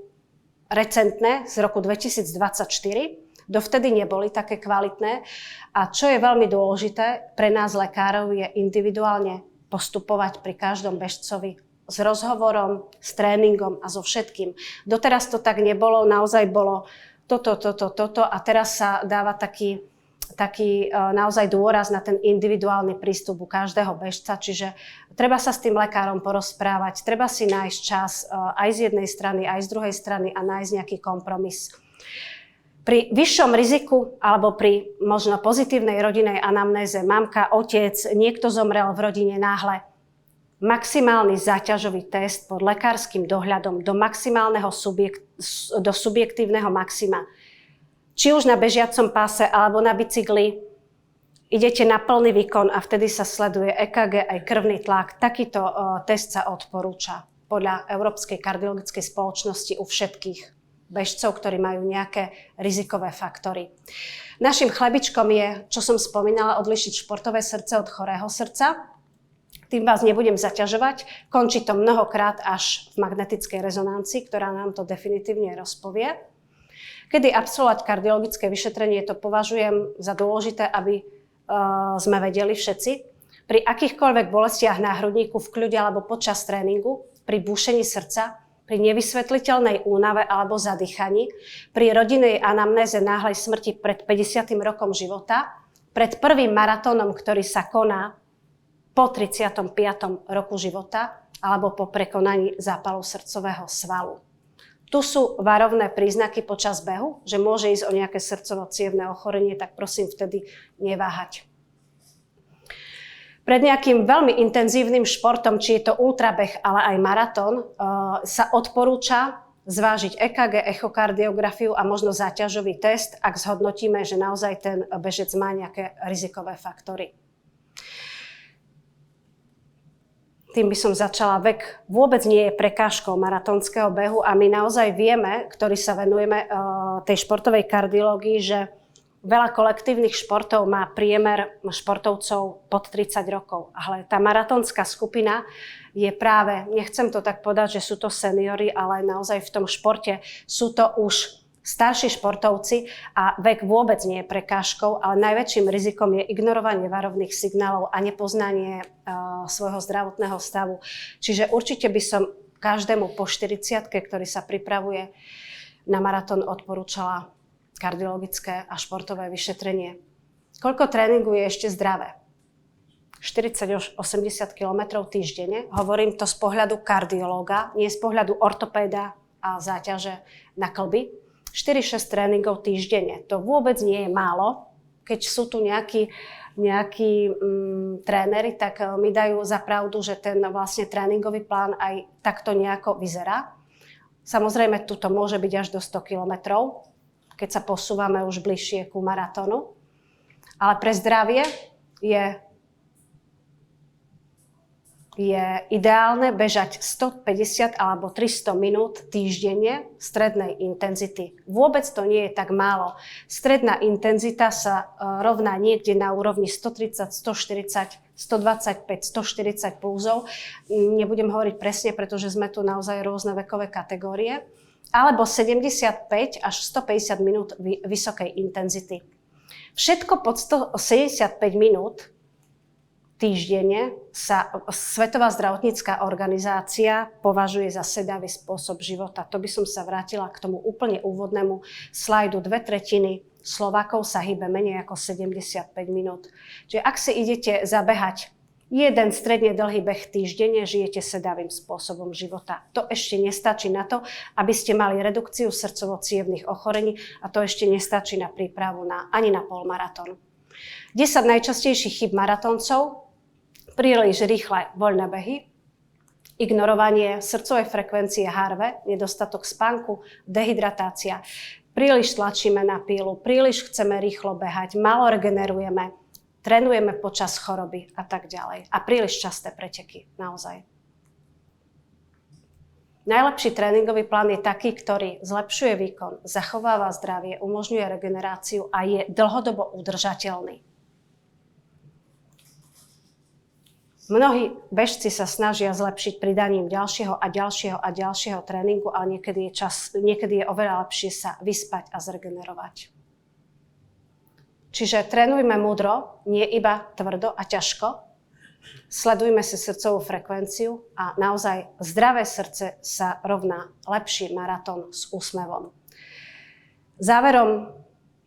recentné z roku 2024. Dovtedy neboli také kvalitné a čo je veľmi dôležité pre nás lekárov je individuálne postupovať pri každom bežcovi s rozhovorom, s tréningom a so všetkým. Doteraz to tak nebolo, naozaj bolo toto a teraz sa dáva taký naozaj dôraz na ten individuálny prístup u každého bežca, čiže treba sa s tým lekárom porozprávať, treba si nájsť čas aj z jednej strany, aj z druhej strany a nájsť nejaký kompromis. Pri vyššom riziku alebo pri možno pozitívnej rodinnej anamnéze, mamka, otec, niekto zomrel v rodine náhle, maximálny záťažový test pod lekárskym dohľadom do subjektívneho maxima. Či už na bežiacom páse alebo na bicykli, idete na plný výkon a vtedy sa sleduje EKG aj krvný tlak. Takýto test sa odporúča podľa Európskej kardiologickej spoločnosti u všetkých bežcov, ktorí majú nejaké rizikové faktory. Našim chlebičkom je, čo som spomínala, odlišiť športové srdce od chorého srdca. Tým vás nebudem zaťažovať. Končí to mnohokrát až v magnetickej rezonancii, ktorá nám to definitívne rozpovie. Kedy absolvovať kardiologické vyšetrenie, to považujem za dôležité, aby sme vedeli všetci. Pri akýchkoľvek bolestiach na hrudníku, v kľude alebo počas tréningu, pri búšení srdca, pri nevysvetliteľnej únave alebo zadýchaní, pri rodinnej anamnéze náhlej smrti pred 50. rokom života, pred prvým maratónom, ktorý sa koná po 35. roku života alebo po prekonaní zápalu srdcového svalu. Tu sú varovné príznaky počas behu, že môže ísť o nejaké srdcovo-cievne ochorenie, tak prosím vtedy neváhať. Pred nejakým veľmi intenzívnym športom, či je to ultrabeh, ale aj maratón, sa odporúča zvážiť EKG, echokardiografiu a možno záťažový test, ak zhodnotíme, že naozaj ten bežec má nejaké rizikové faktory. Tým by som začala. Vek vôbec nie je prekážkou maratónskeho behu a my naozaj vieme, ktorí sa venujeme tej športovej kardiológii, že veľa kolektívnych športov má priemer športovcov pod 30 rokov. Ale tá maratónska skupina je práve, nechcem to tak povedať, že sú to seniori, ale naozaj v tom športe sú to už starší športovci a vek vôbec nie je prekážkou, ale najväčším rizikom je ignorovanie varovných signálov a nepoznanie svojho zdravotného stavu. Čiže určite by som každému po 40-ke, ktorý sa pripravuje na maratón, odporúčala kardiologické a športové vyšetrenie. Koľko tréningu je ešte zdravé? 40 až 80 km týždenne. Hovorím to z pohľadu kardiológa, nie z pohľadu ortopéda a záťaže na kĺby. 4-6 tréningov týždenne. To vôbec nie je málo. Keď sú tu nejakí tréneri, tak mi dajú za pravdu, že ten vlastne tréningový plán aj takto nejako vyzerá. Samozrejme, tuto môže byť až do 100 kilometrov, keď sa posúvame už bližšie ku maratónu. Ale pre zdravie je ideálne bežať 150 alebo 300 minút týždenne strednej intenzity. Vôbec to nie je tak málo. Stredná intenzita sa rovná niekde na úrovni 130, 140, 125, 140 pulzov. Nebudem hovoriť presne, pretože sme tu naozaj rôzne vekové kategórie. Alebo 75 až 150 minút vysokej intenzity. Všetko pod 175 minút týždenne sa Svetová zdravotnícka organizácia považuje za sedavý spôsob života. To by som sa vrátila k tomu úplne úvodnému slajdu. 2/3 Slovákov sa hýbe menej ako 75 minút. Čiže ak si idete zabehať jeden stredne dlhý beh týždenne, žijete sedavým spôsobom života. To ešte nestačí na to, aby ste mali redukciu srdcovo-cievnych ochorení a to ešte nestačí na prípravu ani na polmaratón. 10 najčastejších chýb maratóncov: príliš rýchle voľné behy, ignorovanie srdcovej frekvencie HRV, nedostatok spánku, dehydratácia, príliš tlačíme na pílu, príliš chceme rýchlo behať, málo regenerujeme, trénujeme počas choroby a tak ďalej. A príliš časté preteky, naozaj. Najlepší tréningový plán je taký, ktorý zlepšuje výkon, zachováva zdravie, umožňuje regeneráciu a je dlhodobo udržateľný. Mnohí bežci sa snažia zlepšiť pridaním ďalšieho a ďalšieho tréningu, ale niekedy je oveľa lepšie sa vyspať a zregenerovať. Čiže trénujme múdro, nie iba tvrdo a ťažko. Sledujme si srdcovú frekvenciu a naozaj zdravé srdce sa rovná lepší maratón s úsmevom. Záverom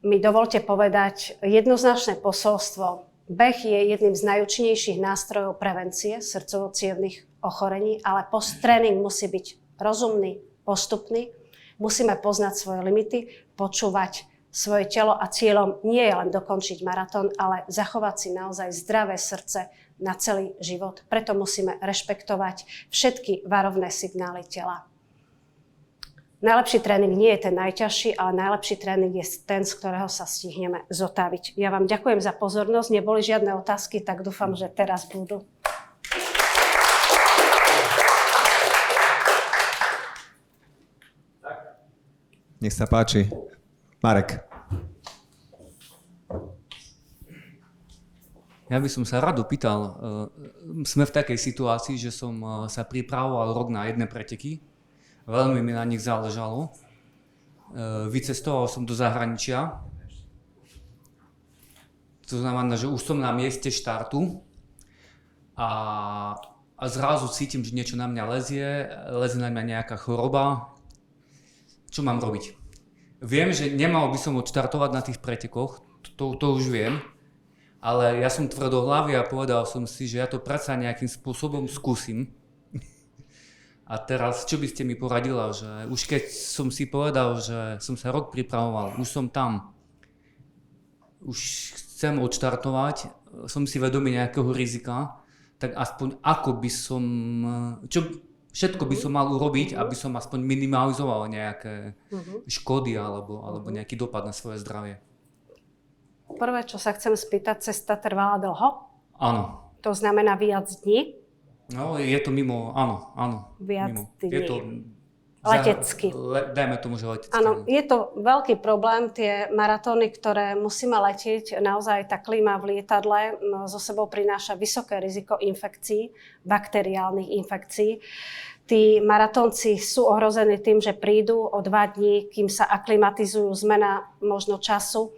mi dovolte povedať jednoznačné posolstvo. Beh je jedným z najúčinnejších nástrojov prevencie srdcovo-cievnych ochorení, ale post-tréning musí byť rozumný, postupný. Musíme poznať svoje limity, počúvať svoje telo a cieľom nie je len dokončiť maratón, ale zachovať si naozaj zdravé srdce na celý život. Preto musíme rešpektovať všetky varovné signály tela. Najlepší tréning nie je ten najťažší, ale najlepší tréning je ten, z ktorého sa stihneme zotaviť. Ja vám ďakujem za pozornosť. Neboli žiadne otázky, tak dúfam, že teraz budú. Nech sa páči. Marek. Ja by som sa rád opýtal, sme v takej situácii, že som sa pripravoval rok na jedné preteky. Veľmi mi na nich záležalo. Vycestoval som do zahraničia. To znamená, že už som na mieste štartu a zrazu cítim, že niečo na mňa lezie na mňa nejaká choroba. Čo mám robiť? Viem, že nemal by som odštartovať na tých pretekoch, to už viem, ale ja som tvrdohlavý a povedal som si, že ja to predsa nejakým spôsobom skúsim. A teraz, čo by ste mi poradila, že už keď som si povedal, že som sa rok pripravoval, už som tam, už chcem odštartovať, som si vedomý nejakého rizika, tak aspoň ako by som, všetko by som mal urobiť, aby som aspoň minimalizoval nejaké škody alebo nejaký dopad na svoje zdravie. Prvé, čo sa chcem spýtať, cesta trvala dlho? Áno. To znamená viac dní? No, je to mimo, áno. Viac mimo. dní. Je to letecky. Dajme tomu, že letecky. Áno, je to veľký problém, tie maratóny, ktoré musíme letieť, naozaj tá klíma v lietadle so sebou prináša vysoké riziko infekcií, bakteriálnych infekcií. Tí maratónci sú ohrození tým, že prídu o 2 dní, kým sa aklimatizujú, zmena možno času,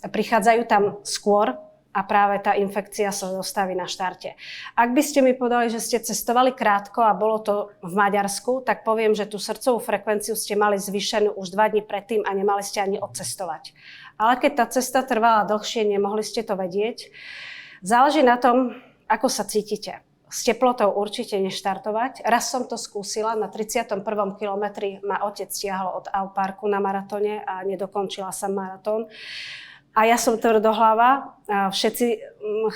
prichádzajú tam skôr, a práve tá infekcia sa dostaví na štarte. Ak by ste mi povedali, že ste cestovali krátko a bolo to v Maďarsku, tak poviem, že tú srdcovú frekvenciu ste mali zvýšenú už 2 dní predtým a nemali ste ani odcestovať. Ale keď tá cesta trvala dlhšie, nemohli ste to vedieť. Záleží na tom, ako sa cítite. S teplotou určite neštartovať. Raz som to skúsila, na 31. kilometri ma otec stiahol od Auparku na maratóne a nedokončila sa maratón. A ja som tvrdohlava, všetci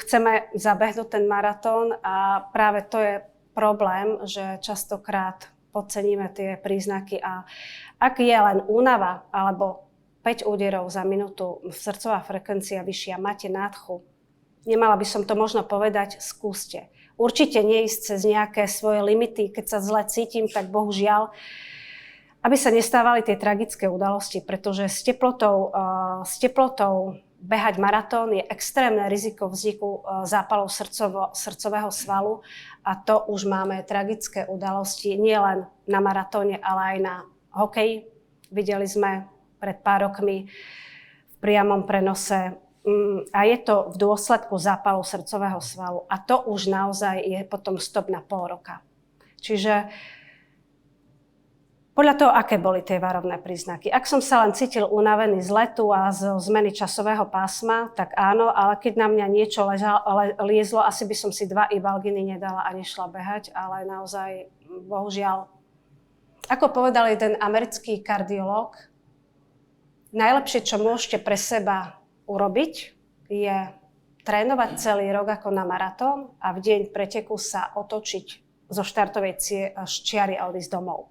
chceme zabehnúť ten maratón a práve to je problém, že častokrát podceníme tie príznaky a ak je len únava alebo 5 úderov za minútu, srdcová frekvencia vyššia, máte nádchu, nemala by som to možno povedať, skúste. Určite neísť cez nejaké svoje limity, keď sa zle cítim, tak bohužiaľ, aby sa nestávali tie tragické udalosti, pretože s teplotou behať maratón je extrémne riziko vzniku zápalov srdcového svalu a to už máme tragické udalosti nielen na maratóne, ale aj na hokeji. Videli sme pred pár rokmi v priamom prenose a je to v dôsledku zápalu srdcového svalu a to už naozaj je potom stop na pol roka. Čiže podľa toho, aké boli tie varovné príznaky. Ak som sa len cítil unavený z letu a z zmeny časového pásma, tak áno, ale keď na mňa niečo liezlo, asi by som si 2 Ivalginy nedala a nešla behať, ale naozaj, bohužiaľ, ako povedal jeden americký kardiológ, najlepšie, čo môžete pre seba urobiť, je trénovať celý rok ako na maratón a v deň preteku sa otočiť zo štartovej čiary a odísť domov.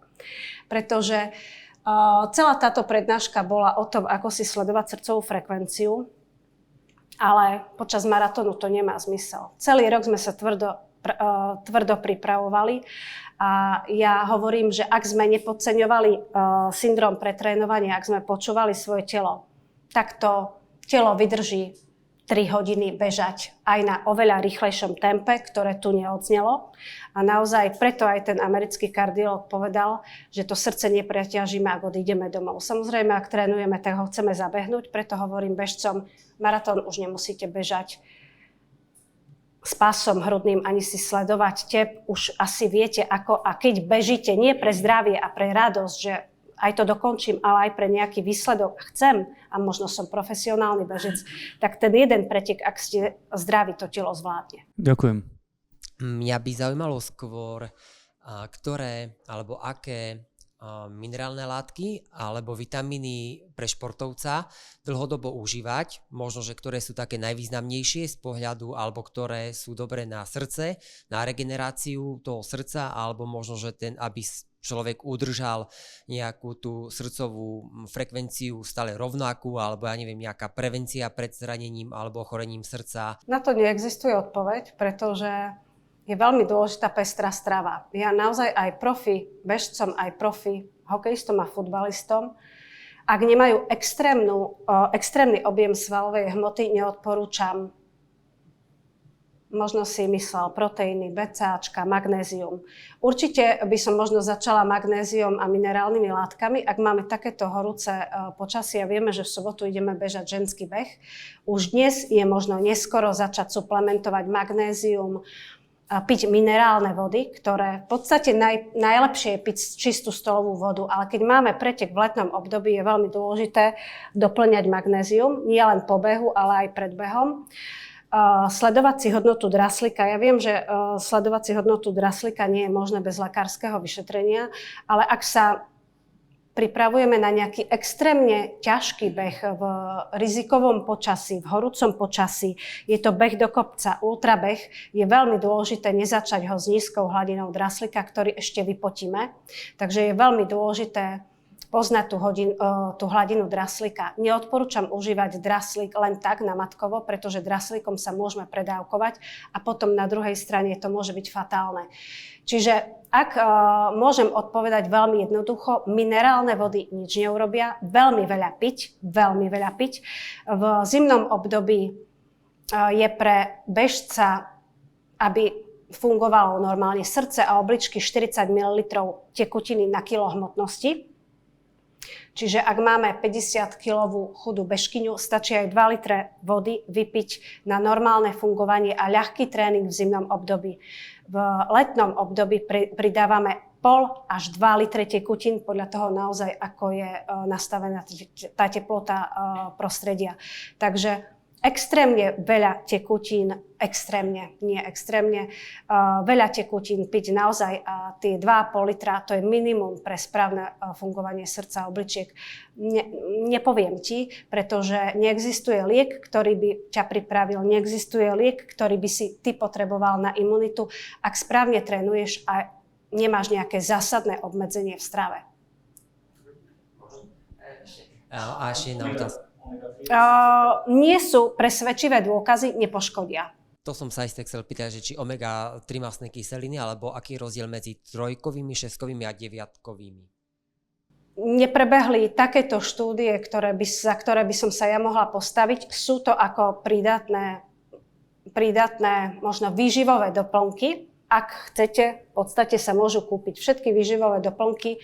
Pretože celá táto prednáška bola o tom, ako si sledovať srdcovú frekvenciu, ale počas maratónu to nemá zmysel. Celý rok sme sa tvrdo pripravovali a ja hovorím, že ak sme nepodceňovali syndrom pretrénovania, ak sme počúvali svoje telo, tak to telo vydrží 3 hodiny bežať aj na oveľa rýchlejšom tempe, ktoré tu neodznelo. A naozaj preto aj ten americký kardiológ povedal, že to srdce nepreťažíme, ak odídeme domov. Samozrejme, ak trénujeme, tak ho chceme zabehnúť, preto hovorím bežcom, maratón už nemusíte bežať s pásom hrudným, ani si sledovať tep. Už asi viete, ako a keď bežíte nie pre zdravie a pre radosť, že aj to dokončím, ale aj pre nejaký výsledok chcem, a možno som profesionálny bežec, tak ten jeden pretek, ak ste zdraví, to telo zvládne. Ďakujem. Mňa by zaujímalo skôr, ktoré alebo aké minerálne látky alebo vitamíny pre športovca dlhodobo užívať, možno, že ktoré sú také najvýznamnejšie z pohľadu, alebo ktoré sú dobré na srdce, na regeneráciu toho srdca, alebo možno, že aby človek udržal nejakú tú srdcovú frekvenciu stále rovnakú, alebo ja neviem, nejaká prevencia pred zranením alebo ochorením srdca. Na to neexistuje odpoveď, pretože je veľmi dôležitá pestrá strava. Ja naozaj aj profi bežcom, aj profi hokejistom a futbalistom, ak nemajú extrémny objem svalovej hmoty, neodporúčam, možno si myslel, proteíny, BCAčka, magnézium. Určite by som možno začala magnézium a minerálnymi látkami, ak máme takéto horúce počasie a vieme, že v sobotu ideme bežať ženský beh. Už dnes je možno neskoro začať suplementovať magnézium, piť minerálne vody, ktoré v podstate najlepšie je piť čistú stolovú vodu, ale keď máme pretek v letnom období, je veľmi dôležité doplňať magnézium, nie len po behu, ale aj pred behom. Sledovať si hodnotu draslíka. Ja viem, že sledovať si hodnotu draslíka nie je možné bez lekárskeho vyšetrenia, ale ak sa pripravujeme na nejaký extrémne ťažký beh v rizikovom počasí, v horúcom počasí, je to beh do kopca, ultrabeh, je veľmi dôležité nezačať ho s nízkou hladinou draslíka, ktorý ešte vypotíme. Takže je veľmi dôležité poznať tú hladinu draslíka. Neodporúčam užívať draslík len tak namatkovo, pretože draslíkom sa môžeme predávkovať a potom na druhej strane to môže byť fatálne. Čiže ak môžem odpovedať veľmi jednoducho, minerálne vody nič neurobia, veľmi veľa piť. V zimnom období je pre bežca, aby fungovalo normálne srdce a obličky, 40 ml tekutiny na kilo hmotnosti. Čiže ak máme 50-kilovú chudú bežkyňu, stačí aj 2 litre vody vypiť na normálne fungovanie a ľahký tréning v zimnom období. V letnom období pridávame 0,5 až 2 litre tekutín, podľa toho naozaj, ako je nastavená tá teplota prostredia. Takže extrémne veľa tekutín, veľa tekutín piť naozaj tie 2,5 litra, to je minimum pre správne fungovanie srdca a obličiek. Nepoviem ti, pretože neexistuje liek, ktorý by ťa pripravil, neexistuje liek, ktorý by si ty potreboval na imunitu, ak správne trénuješ a nemáš nejaké zásadné obmedzenie v strave. A ešte jedna otázka. Nie sú presvedčivé dôkazy, nepoškodia. To som sa isté chcel pýtať, že či omega-3 mastné kyseliny, alebo aký je rozdiel medzi 3, 6 a 9? Neprebehli takéto štúdie, za ktoré by som sa ja mohla postaviť. Sú to ako prídatné možno výživové doplnky. Ak chcete, v podstate sa môžu kúpiť všetky výživové doplnky,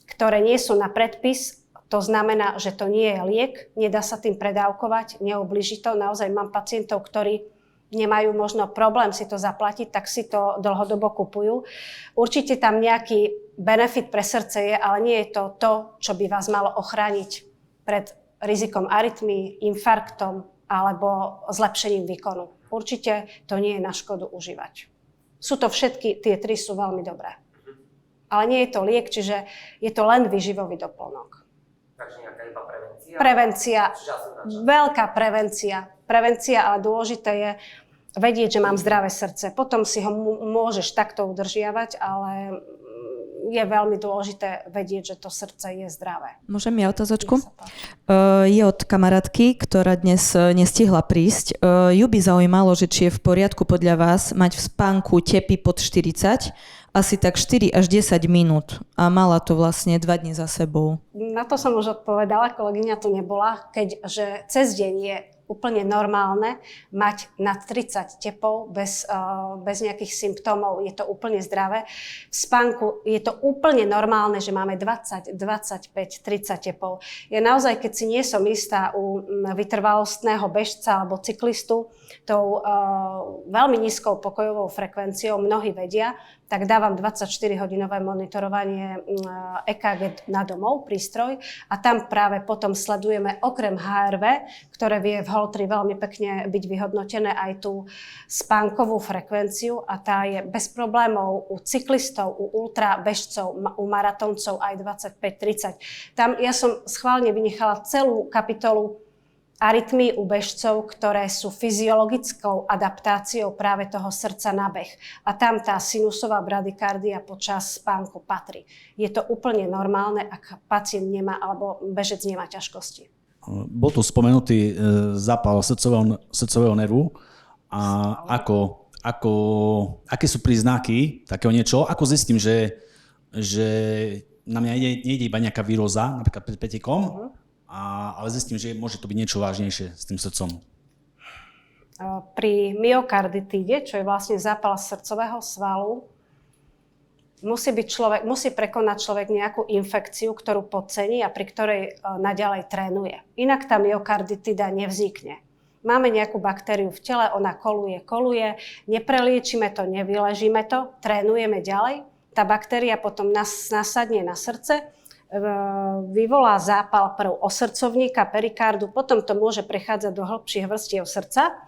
ktoré nie sú na predpis. To znamená, že to nie je liek, nedá sa tým predávkovať, neublíži to. Naozaj mám pacientov, ktorí nemajú možno problém si to zaplatiť, tak si to dlhodobo kupujú. Určite tam nejaký benefit pre srdce je, ale nie je to to, čo by vás malo ochrániť pred rizikom arytmii, infarktom alebo zlepšením výkonu. Určite to nie je na škodu užívať. Sú to všetky, tie 3 sú veľmi dobré. Ale nie je to liek, čiže je to len výživový doplnok. Takže nejaká iba prevencia? Prevencia, veľká prevencia, ale dôležité je vedieť, že mám zdravé srdce. Potom si ho môžeš takto udržiavať, ale je veľmi dôležité vedieť, že to srdce je zdravé. Môžem ja otázočku? Je od kamarátky, ktorá dnes nestihla prísť. Ju by zaujímalo, že či je v poriadku podľa vás mať v spánku tepy pod 40, asi tak 4 až 10 minút. A mala to vlastne 2 dni za sebou. Na to som už odpovedala, kolegyňa tu nebola, keďže cez deň je úplne normálne mať nad 30 tepov bez nejakých symptómov. Je to úplne zdravé. V spánku je to úplne normálne, že máme 20, 25, 30 tepov. Ja naozaj, keď si nie som istá u vytrvalostného bežca alebo cyklistu, tou veľmi nízkou pokojovou frekvenciou, mnohí vedia, tak dávam 24-hodinové monitorovanie EKG na domov, prístroj, a tam práve potom sledujeme okrem HRV, ktoré vie v Holtri veľmi pekne byť vyhodnotené, aj tú spánkovú frekvenciu, a tá je bez problémov u cyklistov, u ultrabežcov, u maratóncov aj 25-30. Tam ja som schválne vynechala celú kapitolu arytmí u bežcov, ktoré sú fyziologickou adaptáciou práve toho srdca na beh. A tam tá sinusová bradykardia počas spánku patrí. Je to úplne normálne, ak pacient nemá alebo bežec nemá ťažkosti. Bol tu spomenutý zápal srdcového nervu a aké sú príznaky takého niečo, ako zistím, že na mňa nejde iba nejaká víróza, napríklad pred pretekom, ale zistím, že môže to byť niečo vážnejšie s tým srdcom. Pri myokarditíde, čo je vlastne zápal srdcového svalu, musí prekonať človek nejakú infekciu, ktorú podcení a pri ktorej naďalej trénuje. Inak tá myokarditida nevznikne. Máme nejakú baktériu v tele, ona koluje, nepreliečíme to, nevyležíme to, trénujeme ďalej. Tá baktéria potom nasadne na srdce, vyvolá zápal prv osrdcovníka, perikardu, potom to môže prechádzať do hĺbších vrstiev srdca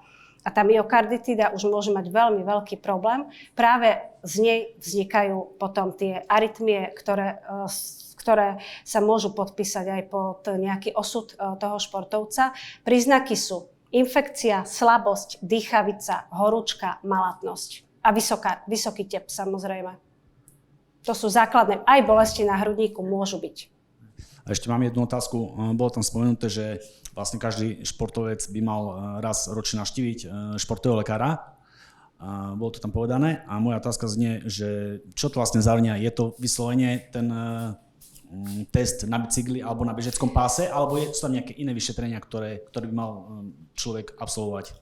a tá myokarditida už môže mať veľmi veľký problém. Práve z nej vznikajú potom tie arytmie, ktoré sa môžu podpísať aj pod nejaký osud toho športovca. Príznaky sú infekcia, slabosť, dýchavica, horúčka, malatnosť a vysoký tep, samozrejme. To sú základné. Aj bolesti na hrudníku môžu byť. A ešte mám jednu otázku. Bolo tam spomenuté, že vlastne každý športovec by mal raz ročne navštíviť športového lekára. Bolo to tam povedané. A moja otázka znie, že čo to vlastne zahrňa? Je to vyslovene ten test na bicykli alebo na bežeckom páse, alebo sú tam nejaké iné vyšetrenia, ktoré by mal človek absolvovať?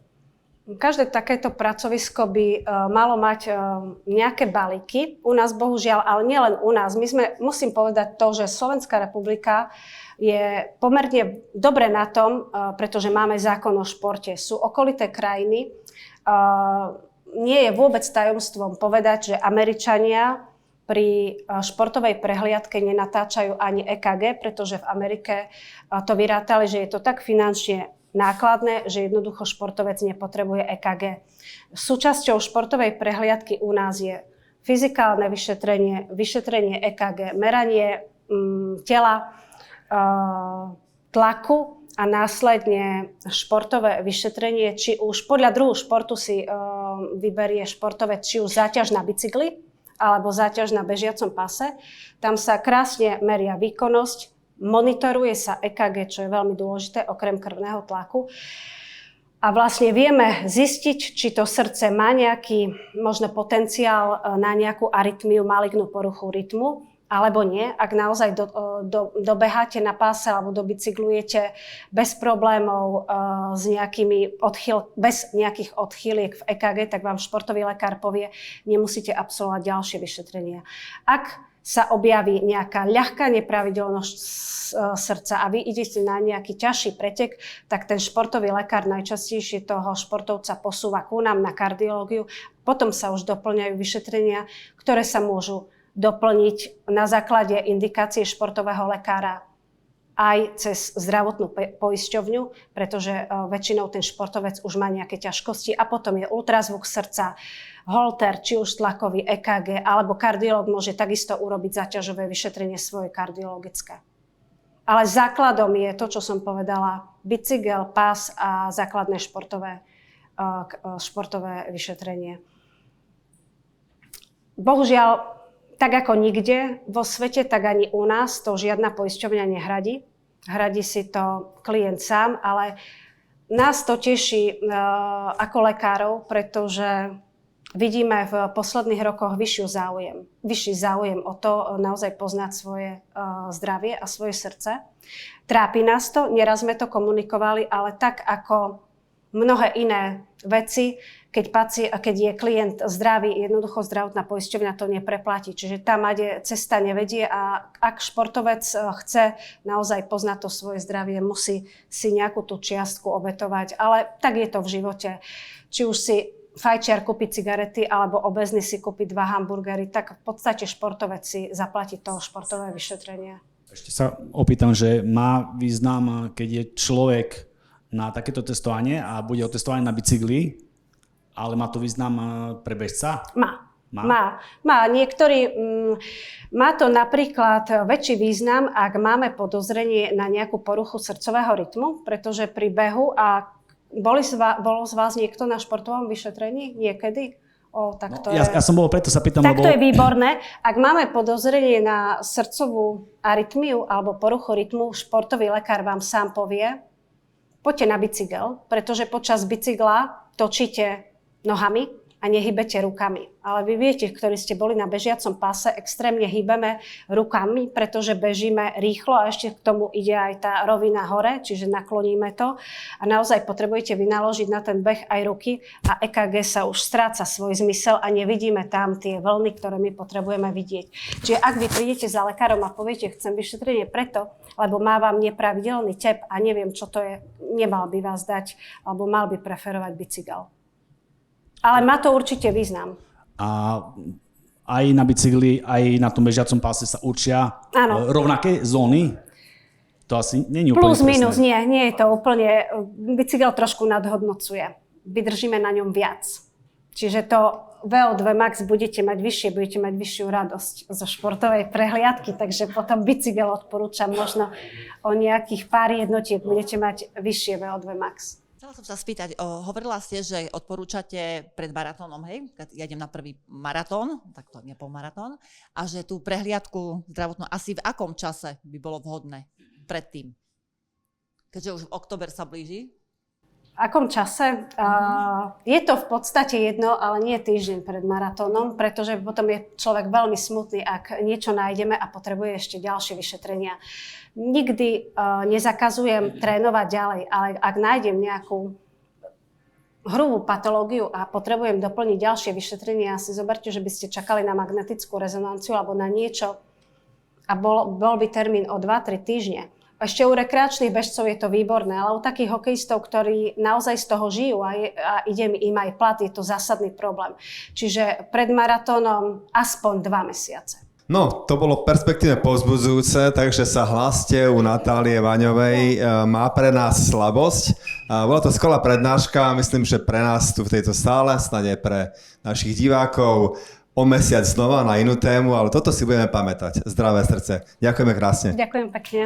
Každé takéto pracovisko by malo mať nejaké balíky. U nás bohužiaľ, ale nielen u nás. Musím povedať to, že Slovenská republika je pomerne dobre na tom, pretože máme zákon o športe. Sú okolité krajiny. Nie je vôbec tajomstvom povedať, že Američania pri športovej prehliadke nenatáčajú ani EKG, pretože v Amerike to vyrátali, že je to tak finančne nákladné, že jednoducho športovec nepotrebuje EKG. Súčasťou športovej prehliadky u nás je fyzikálne vyšetrenie EKG, meranie tela, tlaku a následne športové vyšetrenie, či už podľa druhu športu si vyberie športovec, či už záťaž na bicykli alebo záťaž na bežiacom pase. Tam sa krásne meria výkonnosť, monitoruje sa EKG, čo je veľmi dôležité, okrem krvného tlaku. A vlastne vieme zistiť, či to srdce má nejaký možno potenciál na nejakú arytmiu, malignú poruchu rytmu, alebo nie. Ak naozaj dobeháte na páse alebo dobicyklujete bez problémov bez nejakých odchýliek v EKG, tak vám športový lekár povie, nemusíte absolvovať ďalšie vyšetrenia. Ak sa objaví nejaká ľahká nepravidelnosť srdca a vy idete na nejaký ťažší pretek, tak ten športový lekár najčastejšie toho športovca posúva ku nám na kardiológiu. Potom sa už doplňajú vyšetrenia, ktoré sa môžu doplniť na základe indikácie športového lekára aj cez zdravotnú poisťovňu, pretože väčšinou ten športovec už má nejaké ťažkosti a potom je ultrazvuk srdca, Holter, či už tlakový EKG, alebo kardiológ môže takisto urobiť záťažové vyšetrenie svoje kardiologické. Ale základom je to, čo som povedala, bicykel, pás a základné športové vyšetrenie. Bohužiaľ, tak ako nikde vo svete, tak ani u nás to žiadna poisťovňa nehradí. Hradí si to klient sám, ale nás to teší ako lekárov, pretože vidíme v posledných rokoch vyšší záujem o to naozaj poznať svoje zdravie a svoje srdce. Trápi nás to, neraz sme to komunikovali, ale tak ako mnohé iné veci, keď je klient zdravý, jednoducho zdravotná poisťovňa to nepreplatí. Čiže tam cesta nevedie a ak športovec chce naozaj poznať to svoje zdravie, musí si nejakú tú čiastku obetovať. Ale tak je to v živote. Či už si fajčiar kúpi cigarety alebo obezný si kúpi 2 hamburgery, tak v podstate športovec si zaplatí to športové vyšetrenie. Ešte sa opýtam, že má význam, keď je človek na takéto testovanie a bude otestovaný na bicykli, ale má to význam pre bežca? Má. Má to napríklad väčší význam, ak máme podozrenie na nejakú poruchu srdcového rytmu, pretože pri behu bol z vás niekto na športovom vyšetrení niekedy? Tak to ja som bol, preto sa pýtam, tak to je výborné. Ak máme podozrenie na srdcovú arytmiu alebo poruchu rytmu, športový lekár vám sám povie, poďte na bicykel, pretože počas bicykla točíte nohami a nehybete rukami. Ale vy viete, ktorí ste boli na bežiacom páse, extrémne hýbeme rukami, pretože bežíme rýchlo a ešte k tomu ide aj tá rovina hore, čiže nakloníme to. A naozaj potrebujete vynaložiť na ten beh aj ruky a EKG sa už stráca svoj zmysel a nevidíme tam tie vlny, ktoré my potrebujeme vidieť. Čiže ak vy prídete za lekárom a poviete, chcem vyšetrenie preto, lebo má vám nepravidelný tep a neviem, čo to je, nemal by vás dať, alebo mal by preferovať bicykel. Ale má to určite význam. A aj na bicykli, aj na tom bežiacom páse sa učia rovnaké zóny? To asi nie je úplne plus, minus, presné. nie je to úplne. Bicykel trošku nadhodnocuje. Vydržíme na ňom viac. Čiže to VO2 max budete mať vyššiu radosť zo športovej prehliadky, takže potom bicykel odporúčam možno o nejakých pár jednotiek budete mať vyššie VO2 max. Chcela som sa spýtať, hovorila ste, že odporúčate pred maratónom, hej, keď ja idem na prvý maratón, tak to nie polmaratón, a že tú prehliadku zdravotnú asi v akom čase by bolo vhodné predtým? Keďže už október sa blíži. V akom čase? Je to v podstate jedno, ale nie týždeň pred maratónom, pretože potom je človek veľmi smutný, ak niečo nájdeme a potrebuje ešte ďalšie vyšetrenia. Nikdy nezakazujem trénovať ďalej, ale ak nájdem nejakú hrubú patológiu a potrebujem doplniť ďalšie vyšetrenia, si zoberte, že by ste čakali na magnetickú rezonanciu alebo na niečo a bol by termín o 2-3 týždne. Ešte u rekreačných bežcov je to výborné, ale u takých hokejistov, ktorí naozaj z toho žijú a ide im aj plat, je to zásadný problém. Čiže pred maratónom aspoň 2 mesiace. No, to bolo perspektívne povzbudzujúce, takže sa hláste u Natálie Vaňovej. Má pre nás slabosť. Bola to skvelá prednáška, myslím, že pre nás tu v tejto sále, snáď aj pre našich divákov, o mesiac znova na inú tému, ale toto si budeme pamätať. Zdravé srdce. Ďakujeme krásne. Ďakujem pekne.